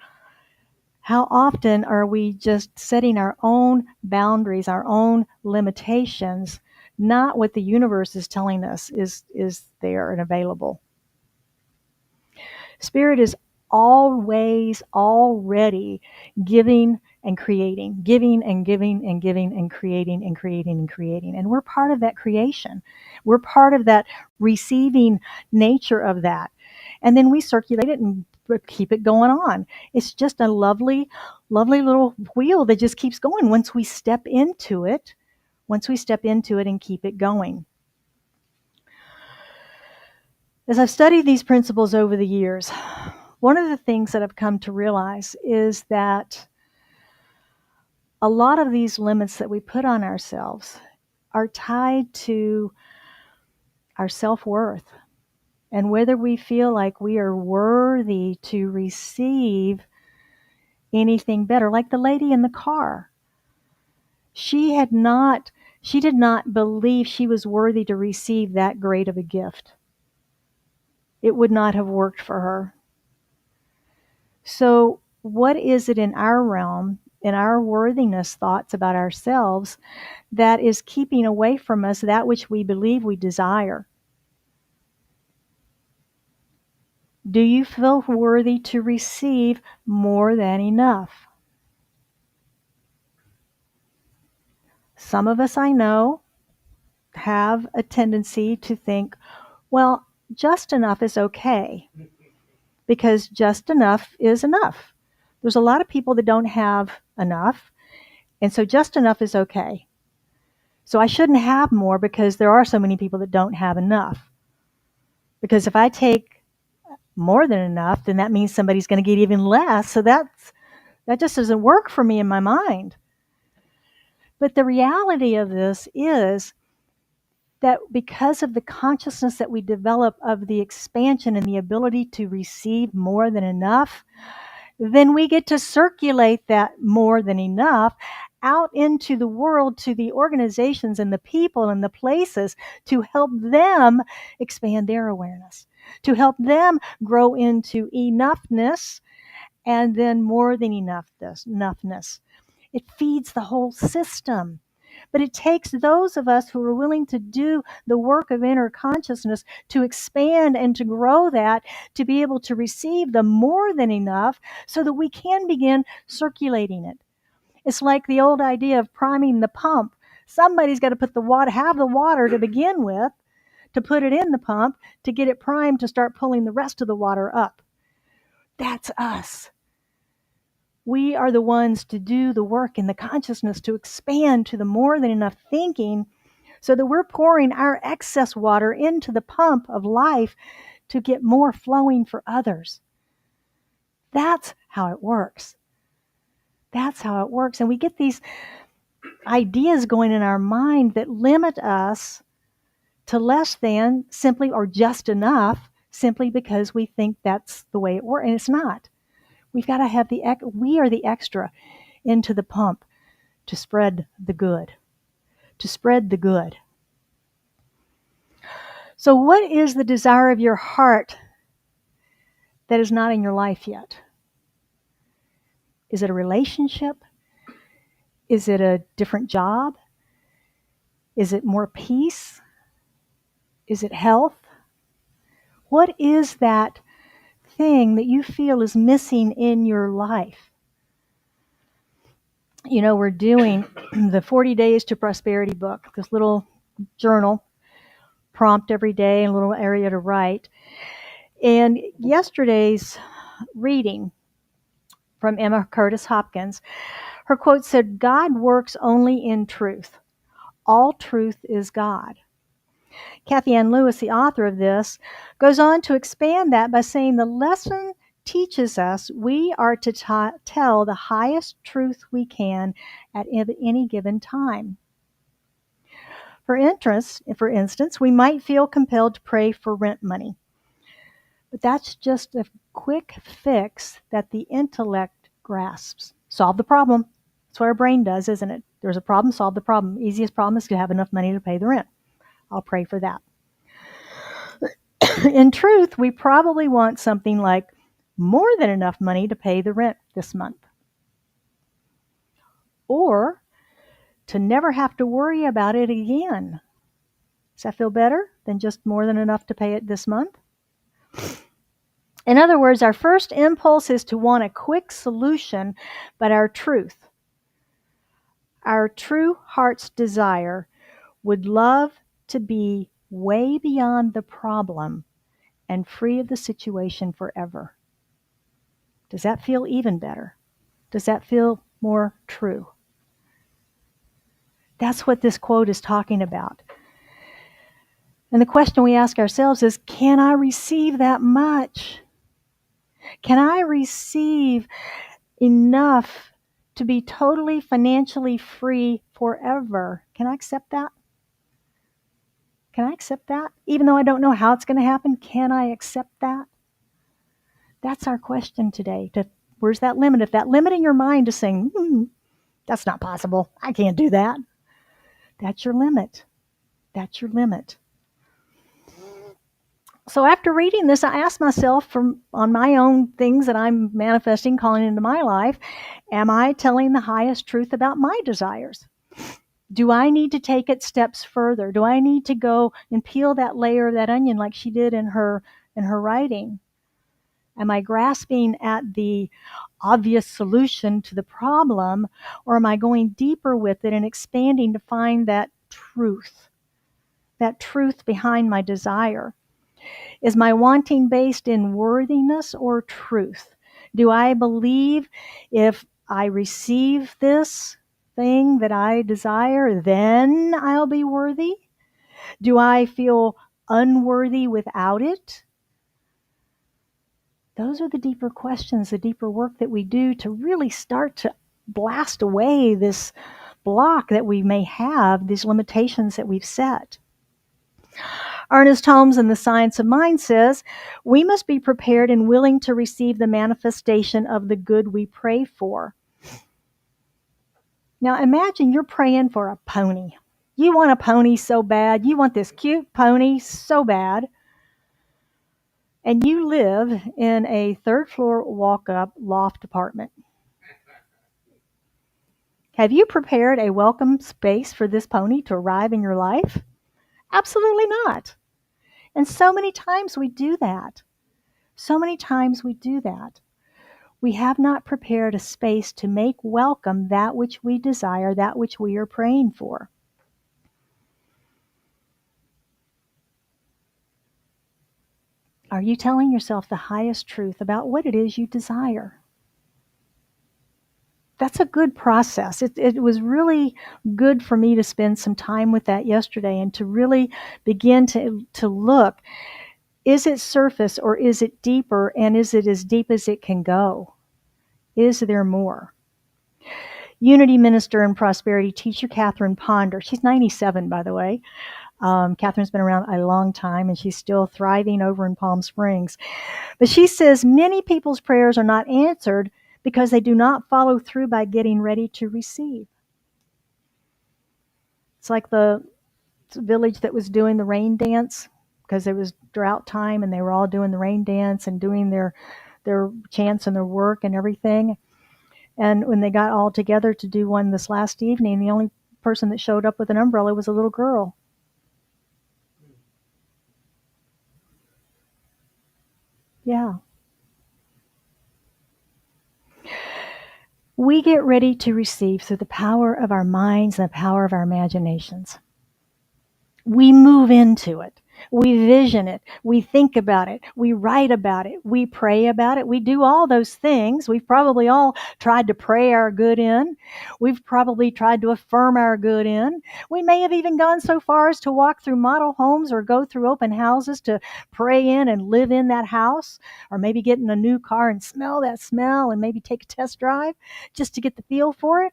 How often are we just setting our own boundaries, our own limitations, not what the universe is telling us is there and available? Spirit is always already giving and creating, giving and giving and giving and creating and creating and creating. And we're part of that creation. We're part of that receiving nature of that. And then we circulate it and keep it going on. It's just a lovely, lovely little wheel that just keeps going once we step into it, and keep it going. As I've studied these principles over the years, one of the things that I've come to realize is that a lot of these limits that we put on ourselves are tied to our self-worth and whether we feel like we are worthy to receive anything better. Like the lady in the car. She did not believe she was worthy to receive that great of a gift. It would not have worked for her. So what is it in our realm, in our worthiness thoughts about ourselves, that is keeping away from us that which we believe we desire? Do you feel worthy to receive more than enough? Some of us, I know, have a tendency to think, well, just enough is okay, because just enough is enough. There's a lot of people that don't have enough, and so just enough is okay. So I shouldn't have more because there are so many people that don't have enough. Because if I take more than enough, then that means somebody's going to get even less. So that just doesn't work for me in my mind. But the reality of this is that because of the consciousness that we develop of the expansion and the ability to receive more than enough, then we get to circulate that more than enough out into the world, to the organizations and the people and the places, to help them expand their awareness, to help them grow into enoughness and then more than enoughness. It feeds the whole system. But it takes those of us who are willing to do the work of inner consciousness to expand and to grow that, to be able to receive the more than enough so that we can begin circulating it. It's like the old idea of priming the pump. Somebody's got to have the water to begin with, to put it in the pump, to get it primed to start pulling the rest of the water up. That's us. We are the ones to do the work in the consciousness to expand to the more than enough thinking so that we're pouring our excess water into the pump of life to get more flowing for others. That's how it works. That's how it works. And we get these ideas going in our mind that limit us to less than simply or just enough simply because we think that's the way it works. And it's not. We've got to have we are the extra into the pump to spread the good. To spread the good. So what is the desire of your heart that is not in your life yet? Is it a relationship? Is it a different job? Is it more peace? Is it health? What is that thing that you feel is missing in your life? You know, we're doing the 40 Days to Prosperity book, this little journal, prompt every day, a little area to write. And yesterday's reading from Emma Curtis Hopkins, her quote said, "God works only in truth. All truth is God." Kathy Ann Lewis, the author of this, goes on to expand that by saying the lesson teaches us we are to tell the highest truth we can at any given time. For instance, we might feel compelled to pray for rent money. But that's just a quick fix that the intellect grasps. Solve the problem. That's what our brain does, isn't it? There's a problem, solve the problem. Easiest problem is to have enough money to pay the rent. I'll pray for that. In truth, we probably want something like more than enough money to pay the rent this month. Or to never have to worry about it again. Does that feel better than just more than enough to pay it this month? In other words, our first impulse is to want a quick solution, but our truth, Our true heart's desire would love to be way beyond the problem and free of the situation forever. Does that feel even better? Does that feel more true? That's what this quote is talking about. And the question we ask ourselves is, can I receive that much? Can I receive enough to be totally financially free forever? Can I accept that? Can I accept that? Even though I don't know how it's going to happen, can I accept that? That's our question today. Where's that limit? If that limit in your mind is saying, that's not possible, I can't do that, that's your limit. That's your limit. So after reading this, I asked myself on my own things that I'm manifesting, calling into my life, am I telling the highest truth about my desires? Do I need to take it steps further? Do I need to go and peel that layer of that onion like she did in her writing? Am I grasping at the obvious solution to the problem, or am I going deeper with it and expanding to find that truth behind my desire? Is my wanting based in worthiness or truth? Do I believe if I receive this thing that I desire, then I'll be worthy? Do I feel unworthy without it? Those are the deeper questions, the deeper work that we do to really start to blast away this block that we may have, these limitations that we've set. Ernest Holmes in The Science of Mind says, we must be prepared and willing to receive the manifestation of the good we pray for. Now imagine you're praying for a pony. You want a pony so bad. You want this cute pony so bad. And you live in a third floor walk-up loft apartment. Have you prepared a welcome space for this pony to arrive in your life? Absolutely not. And so many times we do that. So many times we do that. We have not prepared a space to make welcome that which we desire, that which we are praying for. Are you telling yourself the highest truth about what it is you desire? That's a good process. It was really good for me to spend some time with that yesterday and to really begin to look, is it surface or is it deeper, and is it as deep as it can go? Is there more? Unity minister and prosperity teacher Catherine Ponder, she's 97 by the way. Catherine's been around a long time and she's still thriving over in Palm Springs. But she says many people's prayers are not answered because they do not follow through by getting ready to receive. It's like the village that was doing the rain dance because it was drought time and they were all doing the rain dance and doing their chants and their work and everything. And when they got all together to do one this last evening, the only person that showed up with an umbrella was a little girl. Yeah. We get ready to receive through the power of our minds and the power of our imaginations. We move into it. We vision it. We think about it. We write about it. We pray about it. We do all those things. We've probably all tried to pray our good in. We've probably tried to affirm our good in. We may have even gone so far as to walk through model homes or go through open houses to pray in and live in that house, or maybe get in a new car and smell that smell and maybe take a test drive just to get the feel for it.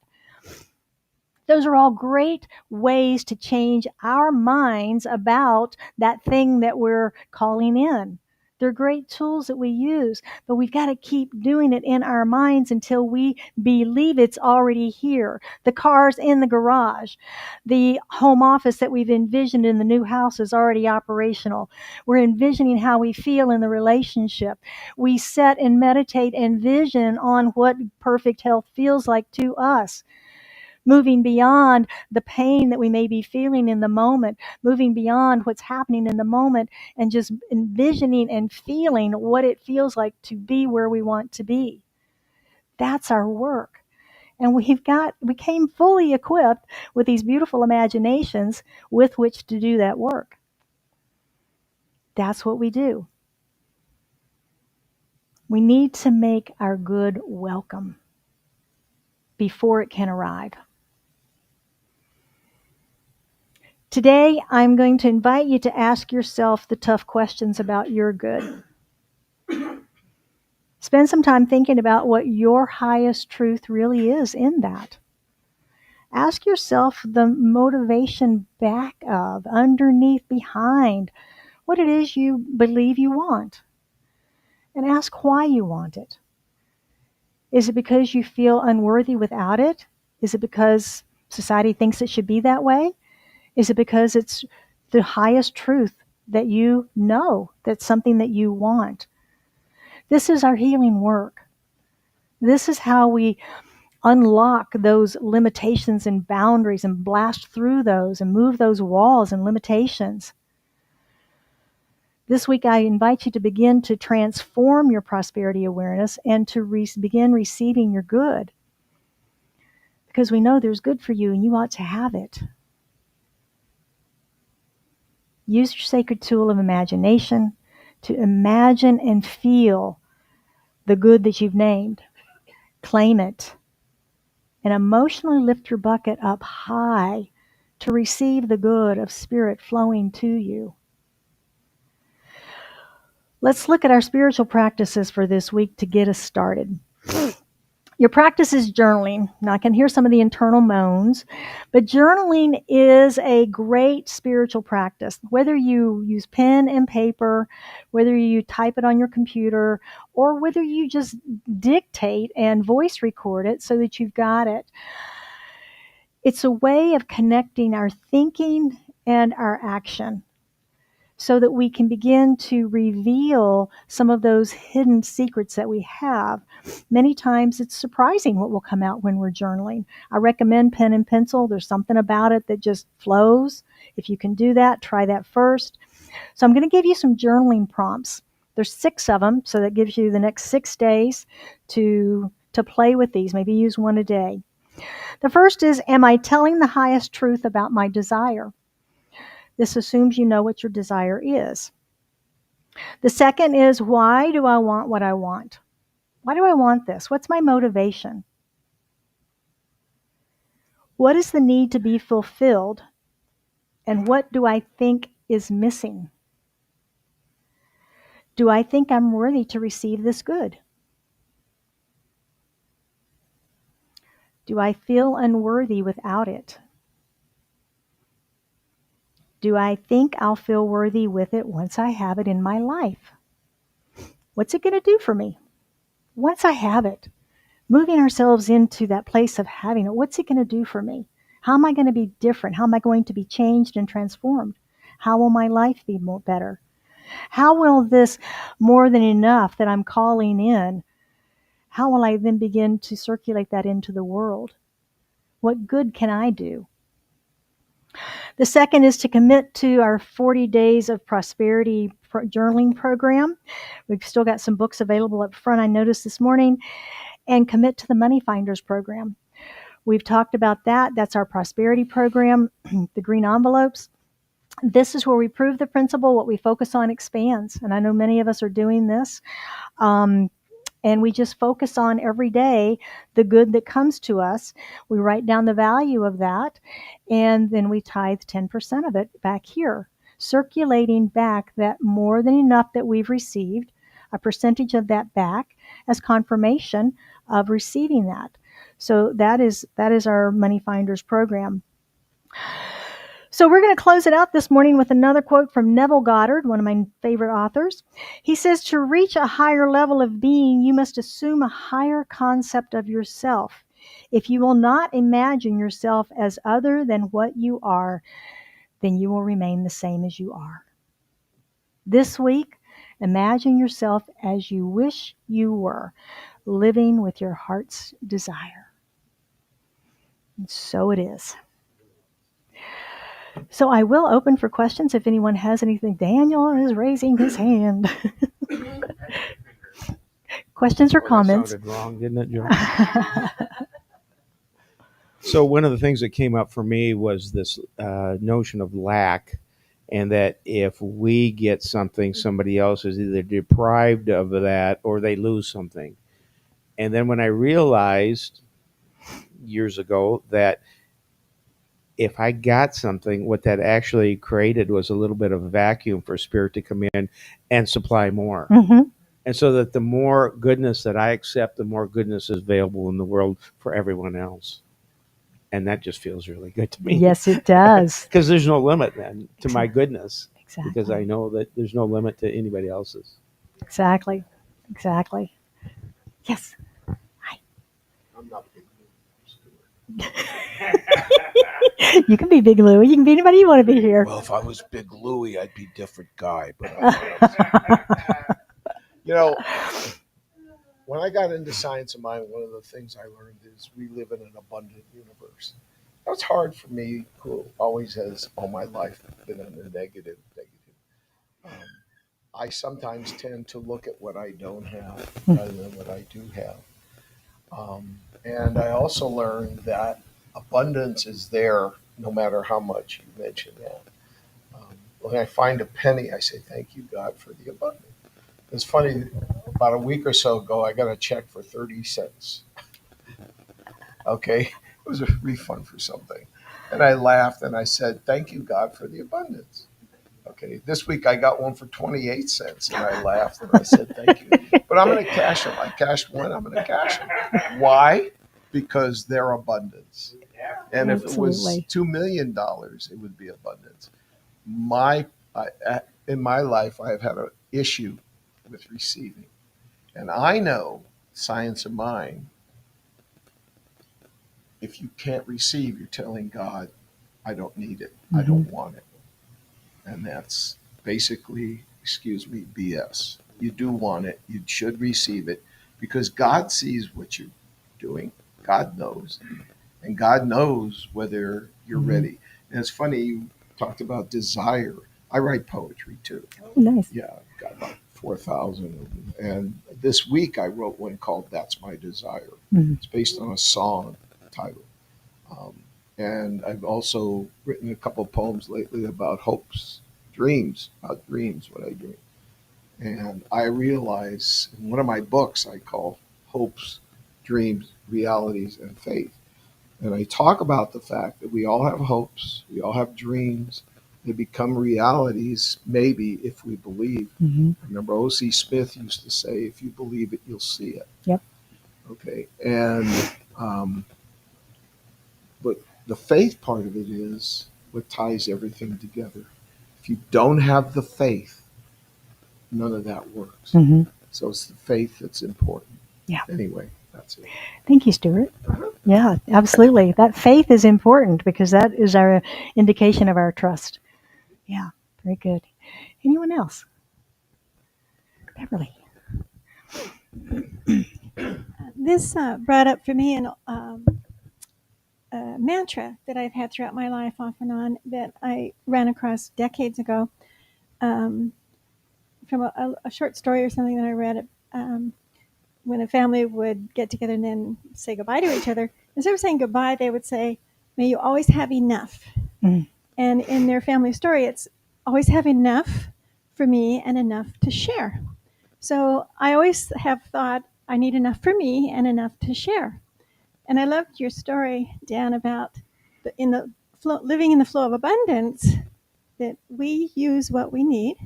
Those are all great ways to change our minds about that thing that we're calling in. They're great tools that we use, but we've got to keep doing it in our minds until we believe it's already here. The car's in the garage. The home office that we've envisioned in the new house is already operational. We're envisioning how we feel in the relationship. We set and meditate and vision on what perfect health feels like to us. Moving beyond the pain that we may be feeling in the moment, moving beyond what's happening in the moment, and just envisioning and feeling what it feels like to be where we want to be. That's our work. And we came fully equipped with these beautiful imaginations with which to do that work. That's what we do. We need to make our good welcome before it can arrive. Today, I'm going to invite you to ask yourself the tough questions about your good. Spend some time thinking about what your highest truth really is in that. Ask yourself the motivation back of, underneath, behind, what it is you believe you want. And ask why you want it. Is it because you feel unworthy without it? Is it because society thinks it should be that way? Is it because it's the highest truth that you know, that's something that you want? This is our healing work. This is how we unlock those limitations and boundaries and blast through those and move those walls and limitations. This week, I invite you to begin to transform your prosperity awareness and to begin receiving your good. Because we know there's good for you and you ought to have it. Use your sacred tool of imagination to imagine and feel the good that you've named. Claim it. And emotionally lift your bucket up high to receive the good of spirit flowing to you. Let's look at our spiritual practices for this week to get us started. Your practice is journaling. Now, I can hear some of the internal moans, but journaling is a great spiritual practice. Whether you use pen and paper, whether you type it on your computer, or whether you just dictate and voice record it so that you've got it. It's a way of connecting our thinking and our action, so that we can begin to reveal some of those hidden secrets that we have. Many times it's surprising what will come out when we're journaling. I recommend pen and pencil. There's something about it that just flows. If you can do that, try that first. So I'm going to give you some journaling prompts. There's 6 of them, so that gives you the next 6 days to play with these. Maybe use one a day. The first is, am I telling the highest truth about my desire? This assumes you know what your desire is. The second is, why do I want what I want? Why do I want this? What's my motivation? What is the need to be fulfilled? And what do I think is missing? Do I think I'm worthy to receive this good? Do I feel unworthy without it? Do I think I'll feel worthy with it once I have it in my life? What's it going to do for me once I have it? Moving ourselves into that place of having it, what's it going to do for me? How am I going to be different? How am I going to be changed and transformed? How will my life be more better? How will this more than enough that I'm calling in, how will I then begin to circulate that into the world? What good can I do? The second is to commit to our 40 Days of Prosperity journaling program. We've still got some books available up front, I noticed this morning. And commit to the Money Finders program. We've talked about that. That's our prosperity program, the green envelopes. This is where we prove the principle. What we focus on expands. And I know many of us are doing this. And we just focus on every day the good that comes to us. We write down the value of that, and then we tithe 10% of it back here, circulating back that more than enough that we've received, a percentage of that back as confirmation of receiving that. So that is our Money Finders program. So we're going to close it out this morning with another quote from Neville Goddard, one of my favorite authors. He says, to reach a higher level of being, you must assume a higher concept of yourself. If you will not imagine yourself as other than what you are, then you will remain the same as you are. This week, imagine yourself as you wish you were, living with your heart's desire. And so it is. So I will open for questions if anyone has anything. Daniel is raising his hand. Questions or comments? That sounded wrong, didn't it, Joe? So one of the things that came up for me was this notion of lack, and that if we get something, somebody else is either deprived of that or they lose something. And then when I realized years ago that if I got something, what that actually created was a little bit of a vacuum for spirit to come in and supply more. Mm-hmm. And so that the more goodness that I accept, the more goodness is available in the world for everyone else. And that just feels really good to me. Yes, it does. Because there's no limit then to my goodness. Exactly. Because I know that there's no limit to anybody else's. Exactly. Exactly. Yes. I'm not big. You can be Big Louie. You can be anybody you want to be here. Well, if I was Big Louie, I'd be a different guy. But You know, when I got into science of mind, one of the things I learned is we live in an abundant universe. That was hard for me, who always has all my life been in the negative. Um, I sometimes tend to look at what I don't have rather than what I do have. And I also learned that abundance is there no matter how much you mention that. When I find a penny, I say, thank you, God, for the abundance. It's funny, about a week or so ago, I got a check for 30 cents. Okay, it was a refund for something. And I laughed and I said, thank you, God, for the abundance. Okay, this week I got one for 28 cents and I laughed and I said, thank you. But I'm going to cash them. I cashed one, I'm going to cash them. Why? Because they're abundance. And if it was Absolutely. $2 million, it would be abundance. In my life, I have had an issue with receiving. And I know, science of mind, if you can't receive, you're telling God, I don't need it. I don't want it. And that's basically, excuse me, BS. You do want it. You should receive it because God sees what you're doing. God knows. And God knows whether you're ready. And it's funny, you talked about desire. I write poetry too. Nice. Yeah, I've got about 4,000 of them. And this week I wrote one called That's My Desire. It's based on a song title. And I've also written a couple of poems lately about hopes, dreams, about dreams, what I dream. And I realize in one of my books I call Hopes, Dreams, Realities, and Faith. And I talk about the fact that we all have hopes, we all have dreams. They become realities, maybe, if we believe. Mm-hmm. Remember, O.C. Smith used to say, if you believe it, you'll see it. Yep. Okay. And, but the faith part of it is what ties everything together. If you don't have the faith, none of that works. Mm-hmm. So it's the faith that's important. Yeah. Anyway, that's it. Thank you, Stuart. Yeah, absolutely. That faith is important because that is our indication of our trust. Yeah, very good. Anyone else? Beverly. This brought up for me a mantra that I've had throughout my life, off and on, that I ran across decades ago from a short story or something that I read. When a family would get together and then say goodbye to each other, instead of saying goodbye, they would say, "May you always have enough." Mm. And in their family story, it's always have enough for me and enough to share. So I always have thought I need enough for me and enough to share. And I loved your story, Dan, about living in the flow of abundance, that we use what we need,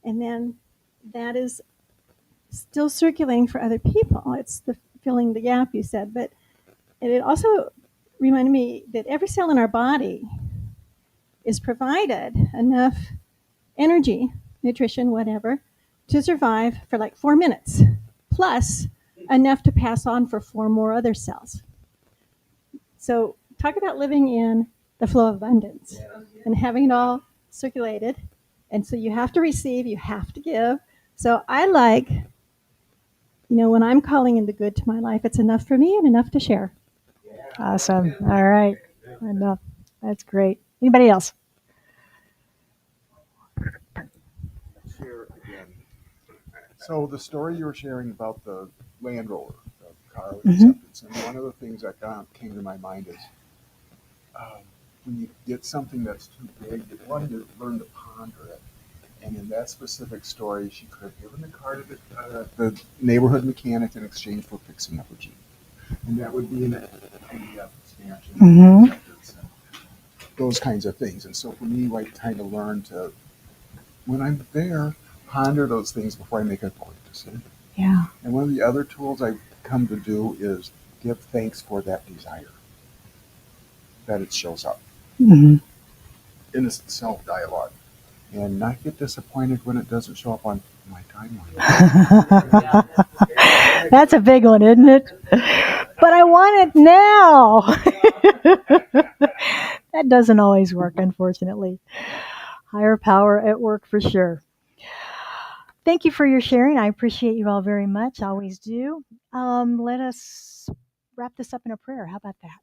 and then that is still circulating for other people. It's the filling the gap, you said. But it also reminded me that every cell in our body is provided enough energy, nutrition, whatever, to survive for like 4 minutes, plus enough to pass on for 4 more other cells. So talk about living in the flow of abundance and having it all circulated. And so you have to receive, you have to give. So I like, when I'm calling in the good to my life, it's enough for me and enough to share. Awesome. All right. Enough. That's great. Anybody else? Share again. So the story you were sharing about the Land Rover, the car with acceptance, and one of the things that came to my mind is when you get something that's too big, you learn to ponder it. And in that specific story, she could have given the car to the neighborhood mechanic in exchange for fixing up a Jeep. And that would be an idea of expansion, Mm-hmm. those kinds of things. And so for me, I kind of learned to, when I'm there, ponder those things before I make a quick decision. Yeah. And one of the other tools I've come to do is give thanks for that desire, that it shows up Mm-hmm. in a self-dialogue, and not get disappointed when it doesn't show up on my timeline. That's a big one, isn't it? But I want it now. That doesn't always work, unfortunately. Higher power at work for sure. Thank you for your sharing. I appreciate you all very much. I always do. Let us wrap this up in a prayer. How about that?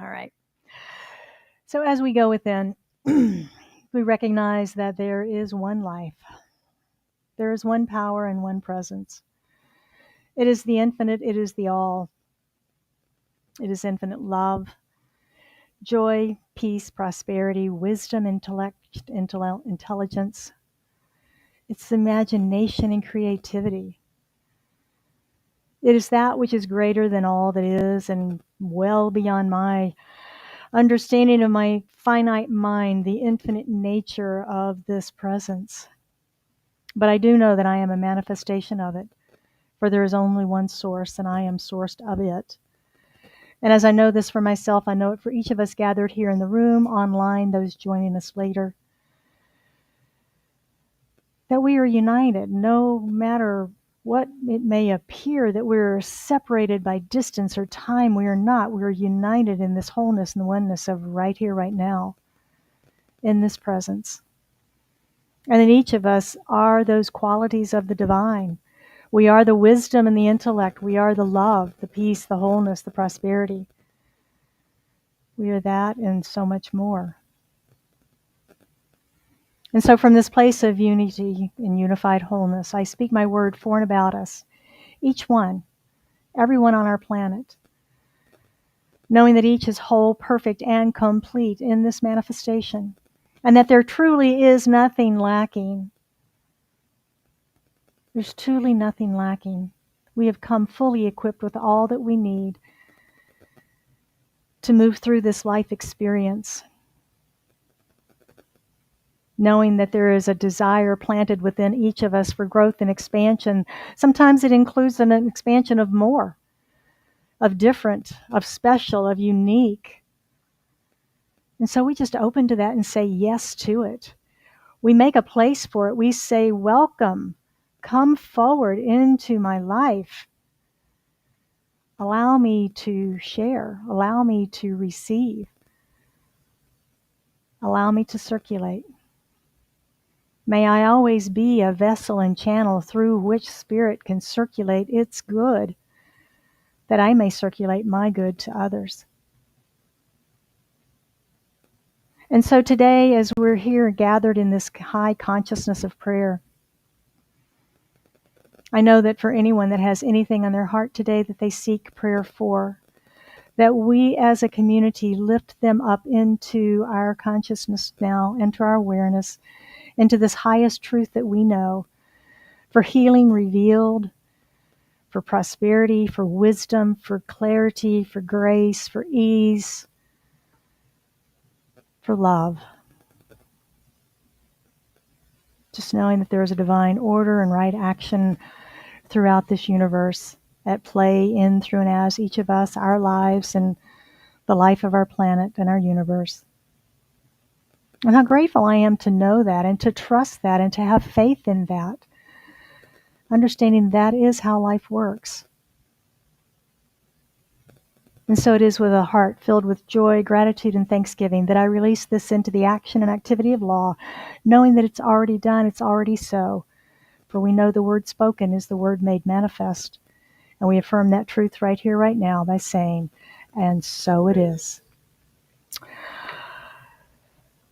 All right. So as we go within, we recognize that there is one life. There is one power and one presence. It is the infinite. It is the all. It is infinite love, joy, peace, prosperity, wisdom, intelligence. It's imagination and creativity. It is that which is greater than all that is and well beyond my understanding of my finite mind, the infinite nature of this presence. But I do know that I am a manifestation of it, for there is only one source, and I am sourced of it. And as I know this for myself, I know it for each of us gathered here in the room, online, those joining us later, that we are united, no matter what it may appear that we're separated by distance or time. We are not. We are united in this wholeness and the oneness of right here, right now, in this presence. And in each of us are those qualities of the divine. We are the wisdom and the intellect. We are the love, the peace, the wholeness, the prosperity. We are that and so much more. And so from this place of unity and unified wholeness, I speak my word for and about us, each one, everyone on our planet, knowing that each is whole, perfect, and complete in this manifestation, and that there truly is nothing lacking. There's truly nothing lacking. We have come fully equipped with all that we need to move through this life experience, knowing that there is a desire planted within each of us for growth and expansion. Sometimes it includes an expansion of more, of different, of special, of unique. And so we just open to that and say yes to it. We make a place for it. We say, welcome, come forward into my life. Allow me to share. Allow me to receive. Allow me to circulate. May I always be a vessel and channel through which Spirit can circulate its good, that I may circulate my good to others. And so today, as we're here gathered in this high consciousness of prayer, I know that for anyone that has anything on their heart today that they seek prayer for, that we as a community lift them up into our consciousness now, into our awareness, into this highest truth that we know, for healing revealed, for prosperity, for wisdom, for clarity, for grace, for ease, for love. Just knowing that there is a divine order and right action throughout this universe at play in, through, and as each of us, our lives, and the life of our planet and our universe. And how grateful I am to know that and to trust that and to have faith in that, understanding that is how life works. And so it is with a heart filled with joy, gratitude, and thanksgiving that I release this into the action and activity of law, knowing that it's already done, it's already so. For we know the word spoken is the word made manifest. And we affirm that truth right here, right now by saying, and so it is.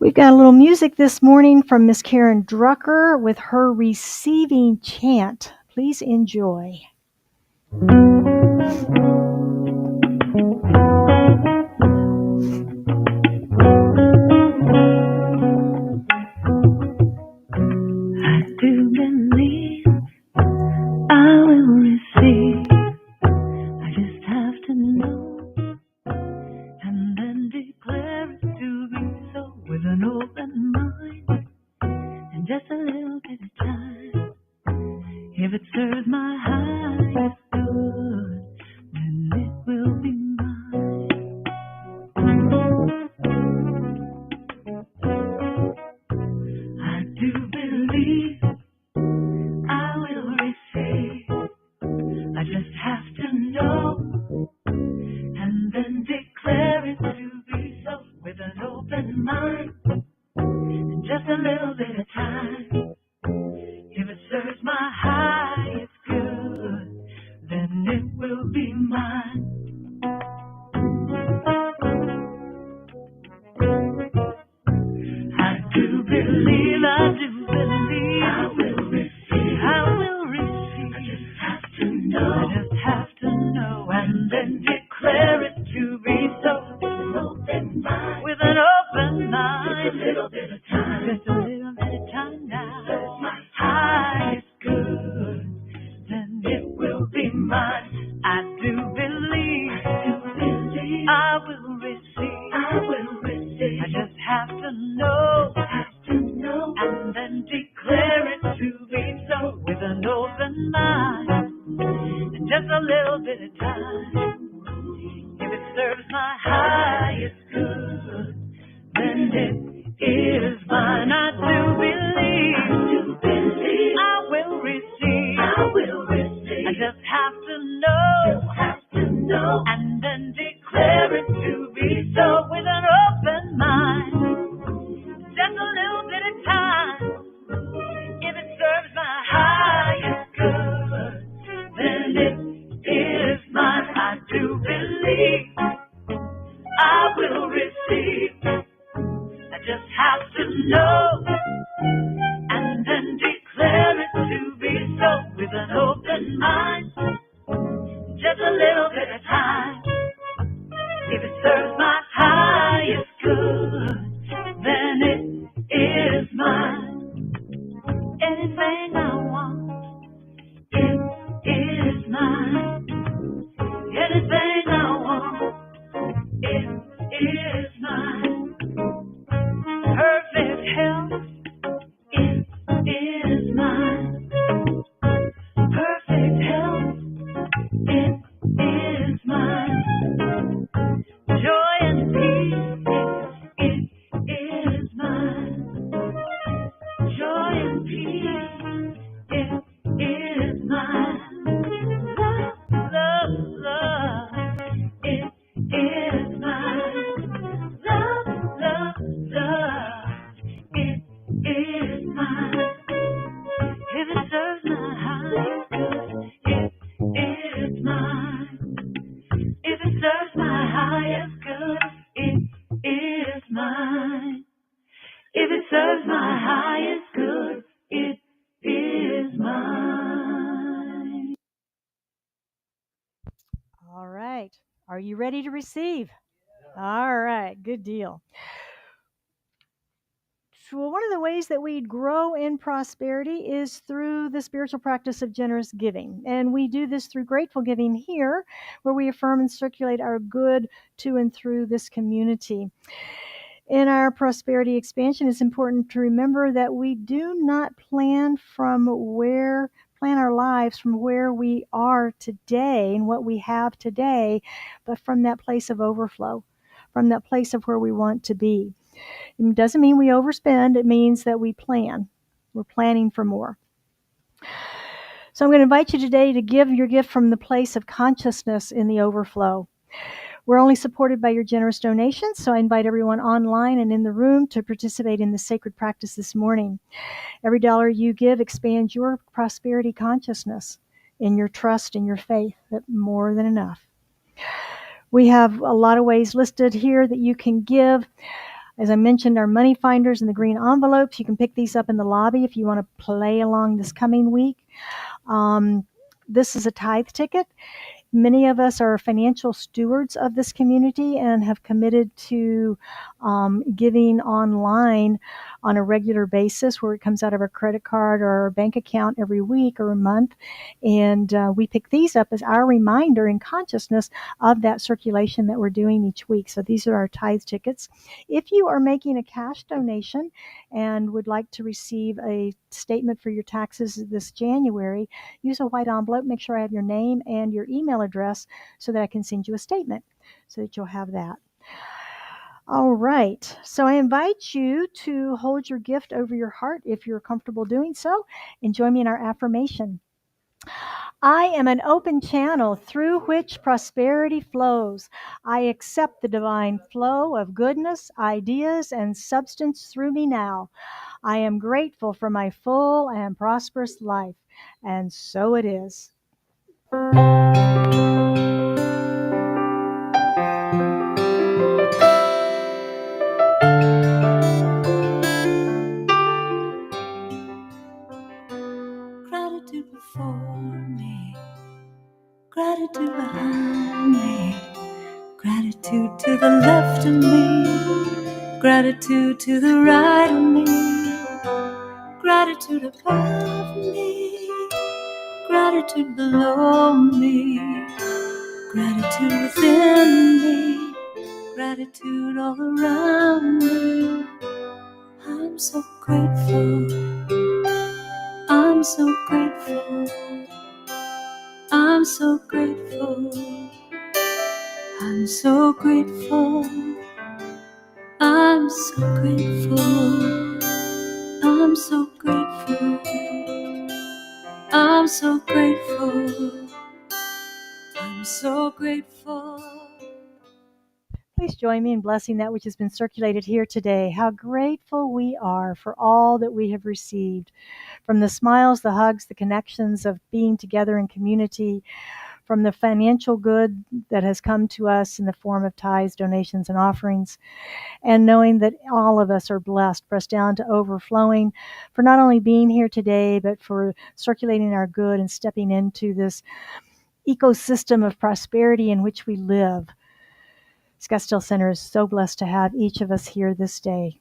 We've got a little music this morning from Miss Karen Drucker with her receiving chant. Please enjoy. open mind, just a little bit of time. If it serves my highest good, then it will be mine. I do believe, I will receive, I will receive. I just have to know, I just have to know, and then declare it to be so. With an open mind, just a little bit of time, just a little bit of time now. Serves my highest good, then it will be mine. I do believe, I will receive, I will receive. I just have to know, and then declare it to be so. With an open mind, and just a little bit of time. If it serves my highest good, then it is mine. I do believe, I will receive, I just have to know, and then declare it to be so. With an open mind, just a little bit of time. If it serves my highest good, then it is mine. I do believe, I will receive. I just have to know, and then declare it to be so. With an open mind, just a little bit of time. If it serves my highest good, then it is mine. Anything I want, it is mine. Anything I want, it is mine. Perfect health, it is mine. Perfect health, it is mine. Joy and peace, it is mine. Joy and peace, it is mine. Love, love, it is mine. Love, it is mine. If it serves my highest good, it is mine. If it serves my highest good, it is mine. If it serves my highest good, it is mine. All right. Are you ready to receive? All right. Good deal. So one of the ways that we grow in prosperity is through the spiritual practice of generous giving. And we do this through grateful giving here, where we affirm and circulate our good to and through this community. In our prosperity expansion, it's important to remember that we do not plan our lives from where we are today and what we have today, but from that place of overflow, from that place of where we want to be. It doesn't mean we overspend. It means that we plan. We're planning for more. So I'm going to invite you today to give your gift from the place of consciousness in the overflow. We're only supported by your generous donations, so I invite everyone online and in the room to participate in the sacred practice this morning. Every dollar you give expands your prosperity consciousness in your trust and your faith that more than enough. We have a lot of ways listed here that you can give. As I mentioned, our money finders and the green envelopes, you can pick these up in the lobby if you want to play along this coming week. This is a tithe ticket. Many of us are financial stewards of this community and have committed to giving online on a regular basis, where it comes out of our credit card or our bank account every week or a month. And we pick these up as our reminder in consciousness of that circulation that we're doing each week. So these are our tithe tickets. If you are making a cash donation and would like to receive a statement for your taxes this January, use a white envelope. Make sure I have your name and your email address so that I can send you a statement so that you'll have that. All right. So I invite you to hold your gift over your heart if you're comfortable doing so, and join me in our affirmation. I am an open channel through which prosperity flows. I accept the divine flow of goodness, ideas, and substance through me now. I am grateful for my full and prosperous life. And so it is. Gratitude before me, gratitude behind me, gratitude to the left of me, gratitude to the right of me, gratitude above me, gratitude below me, gratitude within me, gratitude all around me. I'm so grateful, I'm so grateful, I'm so grateful, I'm so grateful, I'm so grateful, I'm so grateful, I'm so grateful, I'm so grateful. Please join me in blessing that which has been circulated here today. How grateful we are for all that we have received, from the smiles, the hugs, the connections of being together in community, from the financial good that has come to us in the form of tithes, donations, and offerings, and knowing that all of us are blessed, pressed down to overflowing, for not only being here today, but for circulating our good and stepping into this ecosystem of prosperity in which we live. Scottsdale Center is so blessed to have each of us here this day.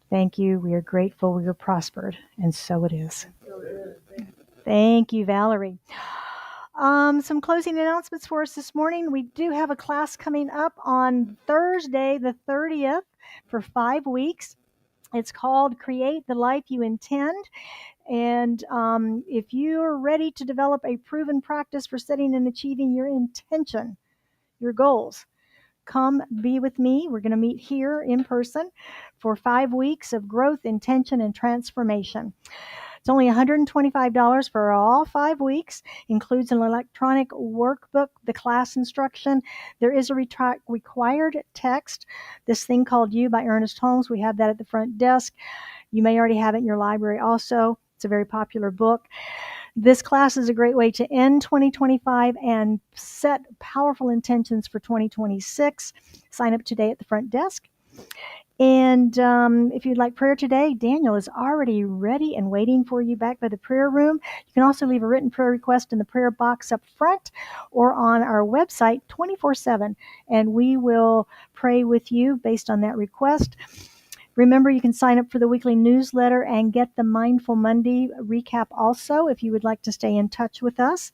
Thank you. We are grateful. We are prospered. And so it is. Thank you, Valerie. Some closing announcements for us this morning. We do have a class coming up on Thursday, the 30th, for 5 weeks. It's called Create the Life You Intend. And if you're ready to develop a proven practice for setting and achieving your intention, your goals, come be with me. We're going to meet here in person for 5 weeks of growth, intention, and transformation. It's only $125 for all 5 weeks, includes an electronic workbook, the class instruction. There is a required text, This Thing Called You by Ernest Holmes. We have that at the front desk. You may already have it in your library also. It's a very popular book. This class is a great way to end 2025 and set powerful intentions for 2026. Sign up today at the front desk. And if you'd like prayer today, Daniel is already ready and waiting for you back by the prayer room. You can also leave a written prayer request in the prayer box up front or on our website 24/7, and we will pray with you based on that request. Remember, you can sign up for the weekly newsletter and get the Mindful Monday recap also if you would like to stay in touch with us.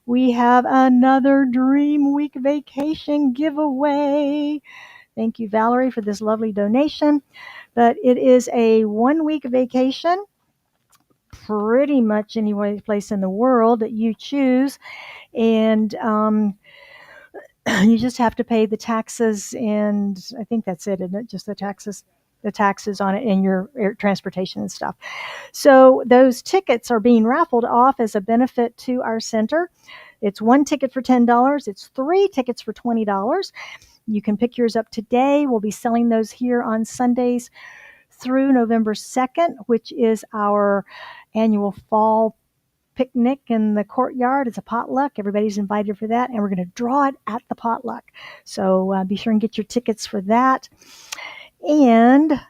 We have another Dream Week vacation giveaway. Thank you, Valerie, for this lovely donation. But it is a 1-week vacation, pretty much any place in the world that you choose. And you just have to pay the taxes, and I think that's it, isn't it? Just the taxes on it and your air transportation and stuff. So those tickets are being raffled off as a benefit to our center. It's 1 ticket for $10. It's 3 tickets for $20. You can pick yours up today. We'll be selling those here on Sundays through November 2nd, which is our annual fall picnic in the courtyard. It's a potluck. Everybody's invited for that, and we're going to draw it at the potluck. So be sure and get your tickets for that. And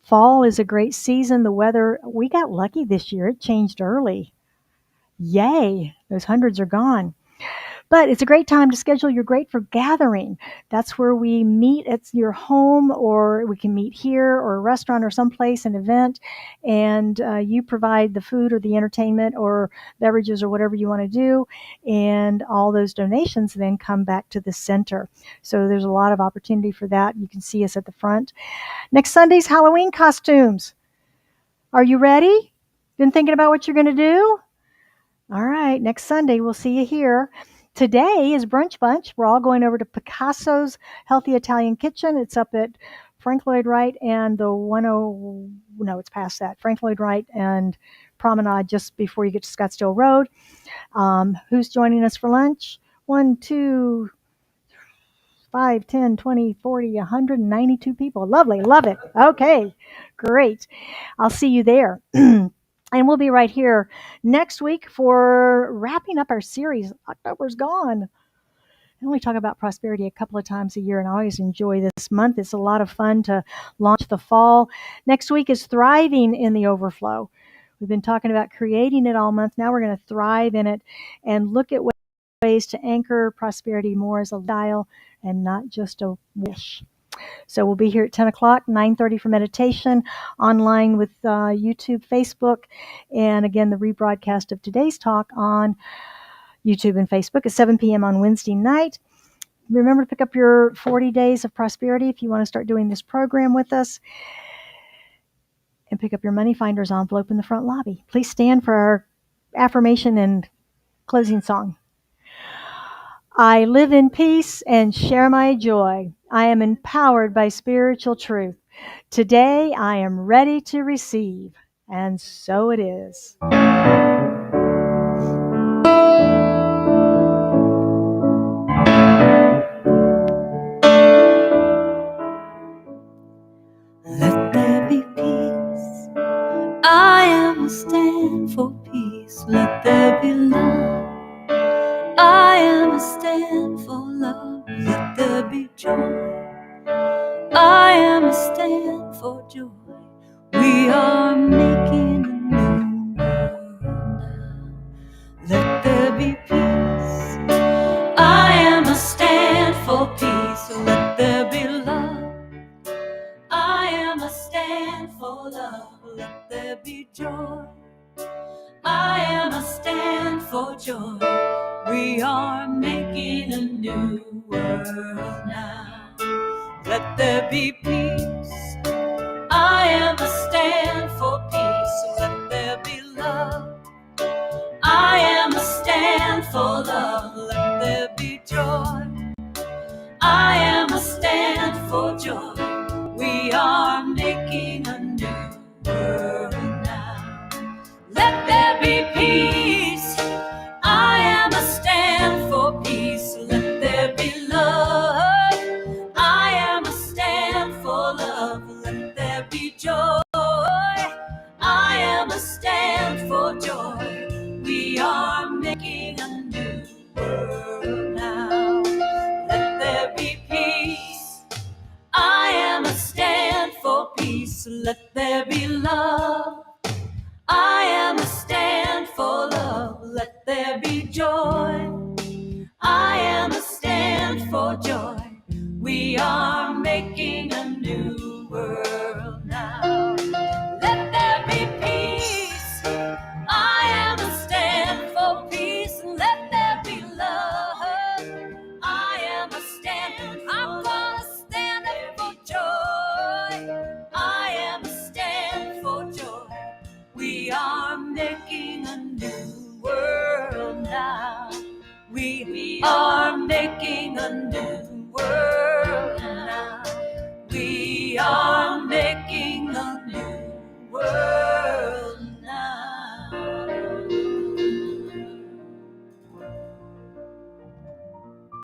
fall is a great season. The weather, we got lucky this year. It changed early. Yay, those hundreds are gone. But it's a great time to schedule your Grateful Gathering. That's where we meet at your home, or we can meet here or a restaurant or someplace, an event, and you provide the food or the entertainment or beverages or whatever you want to do, and all those donations then come back to the center. So there's a lot of opportunity for that. You can see us at the front. Next Sunday's Halloween costumes. Are you ready? Been thinking about what you're going to do? All right, next Sunday we'll see you here. Today is Brunch Bunch. We're all going over to Picasso's Healthy Italian Kitchen. It's up at Frank Lloyd Wright and the no, it's past that. Frank Lloyd Wright and Promenade just before you get to Scottsdale Road. Who's joining us for lunch? 1, 2, 5, 10, 20, 40, 192 people. Lovely. Love it. Okay. Great. I'll see you there. And we'll be right here next week for wrapping up our series. October's gone. I only talk about prosperity a couple of times a year, and I always enjoy this month. It's a lot of fun to launch the fall. Next week is Thriving in the Overflow. We've been talking about creating it all month. Now we're going to thrive in it and look at ways to anchor prosperity more as a dial and not just a wish. So we'll be here at 10 o'clock, 9:30 for meditation, online with YouTube, Facebook, and again, the rebroadcast of today's talk on YouTube and Facebook at 7 p.m. on Wednesday night. Remember to pick up your 40 Days of Prosperity if you want to start doing this program with us. And pick up your Money Finders envelope in the front lobby. Please stand for our affirmation and closing song. I live in peace and share my joy. I am empowered by spiritual truth. Today I am ready to receive. And so it is. Let there be peace. I am a stand for peace. Let there be love. I am a stand for love. Let there be joy. I am a stand for joy. We are making a new world now. Let there be peace. I am a stand for peace. Let there be love. I am a stand for love. Let there be joy. I am a stand for joy. We are making a new world now. Let there be peace. I am a stand for peace. Let there be love. I am a stand for love. Let there be joy. I am a stand for joy. We are making a new world now. Let there be peace. I am a stand for peace. Let there be love. I am a stand for love. Let there be joy. I am a stand for joy. We are making a new world now. Let there be peace. I am a stand for peace. Let there be love. I am a stand for love. Let there be joy. I am a stand for joy. We are making a new world.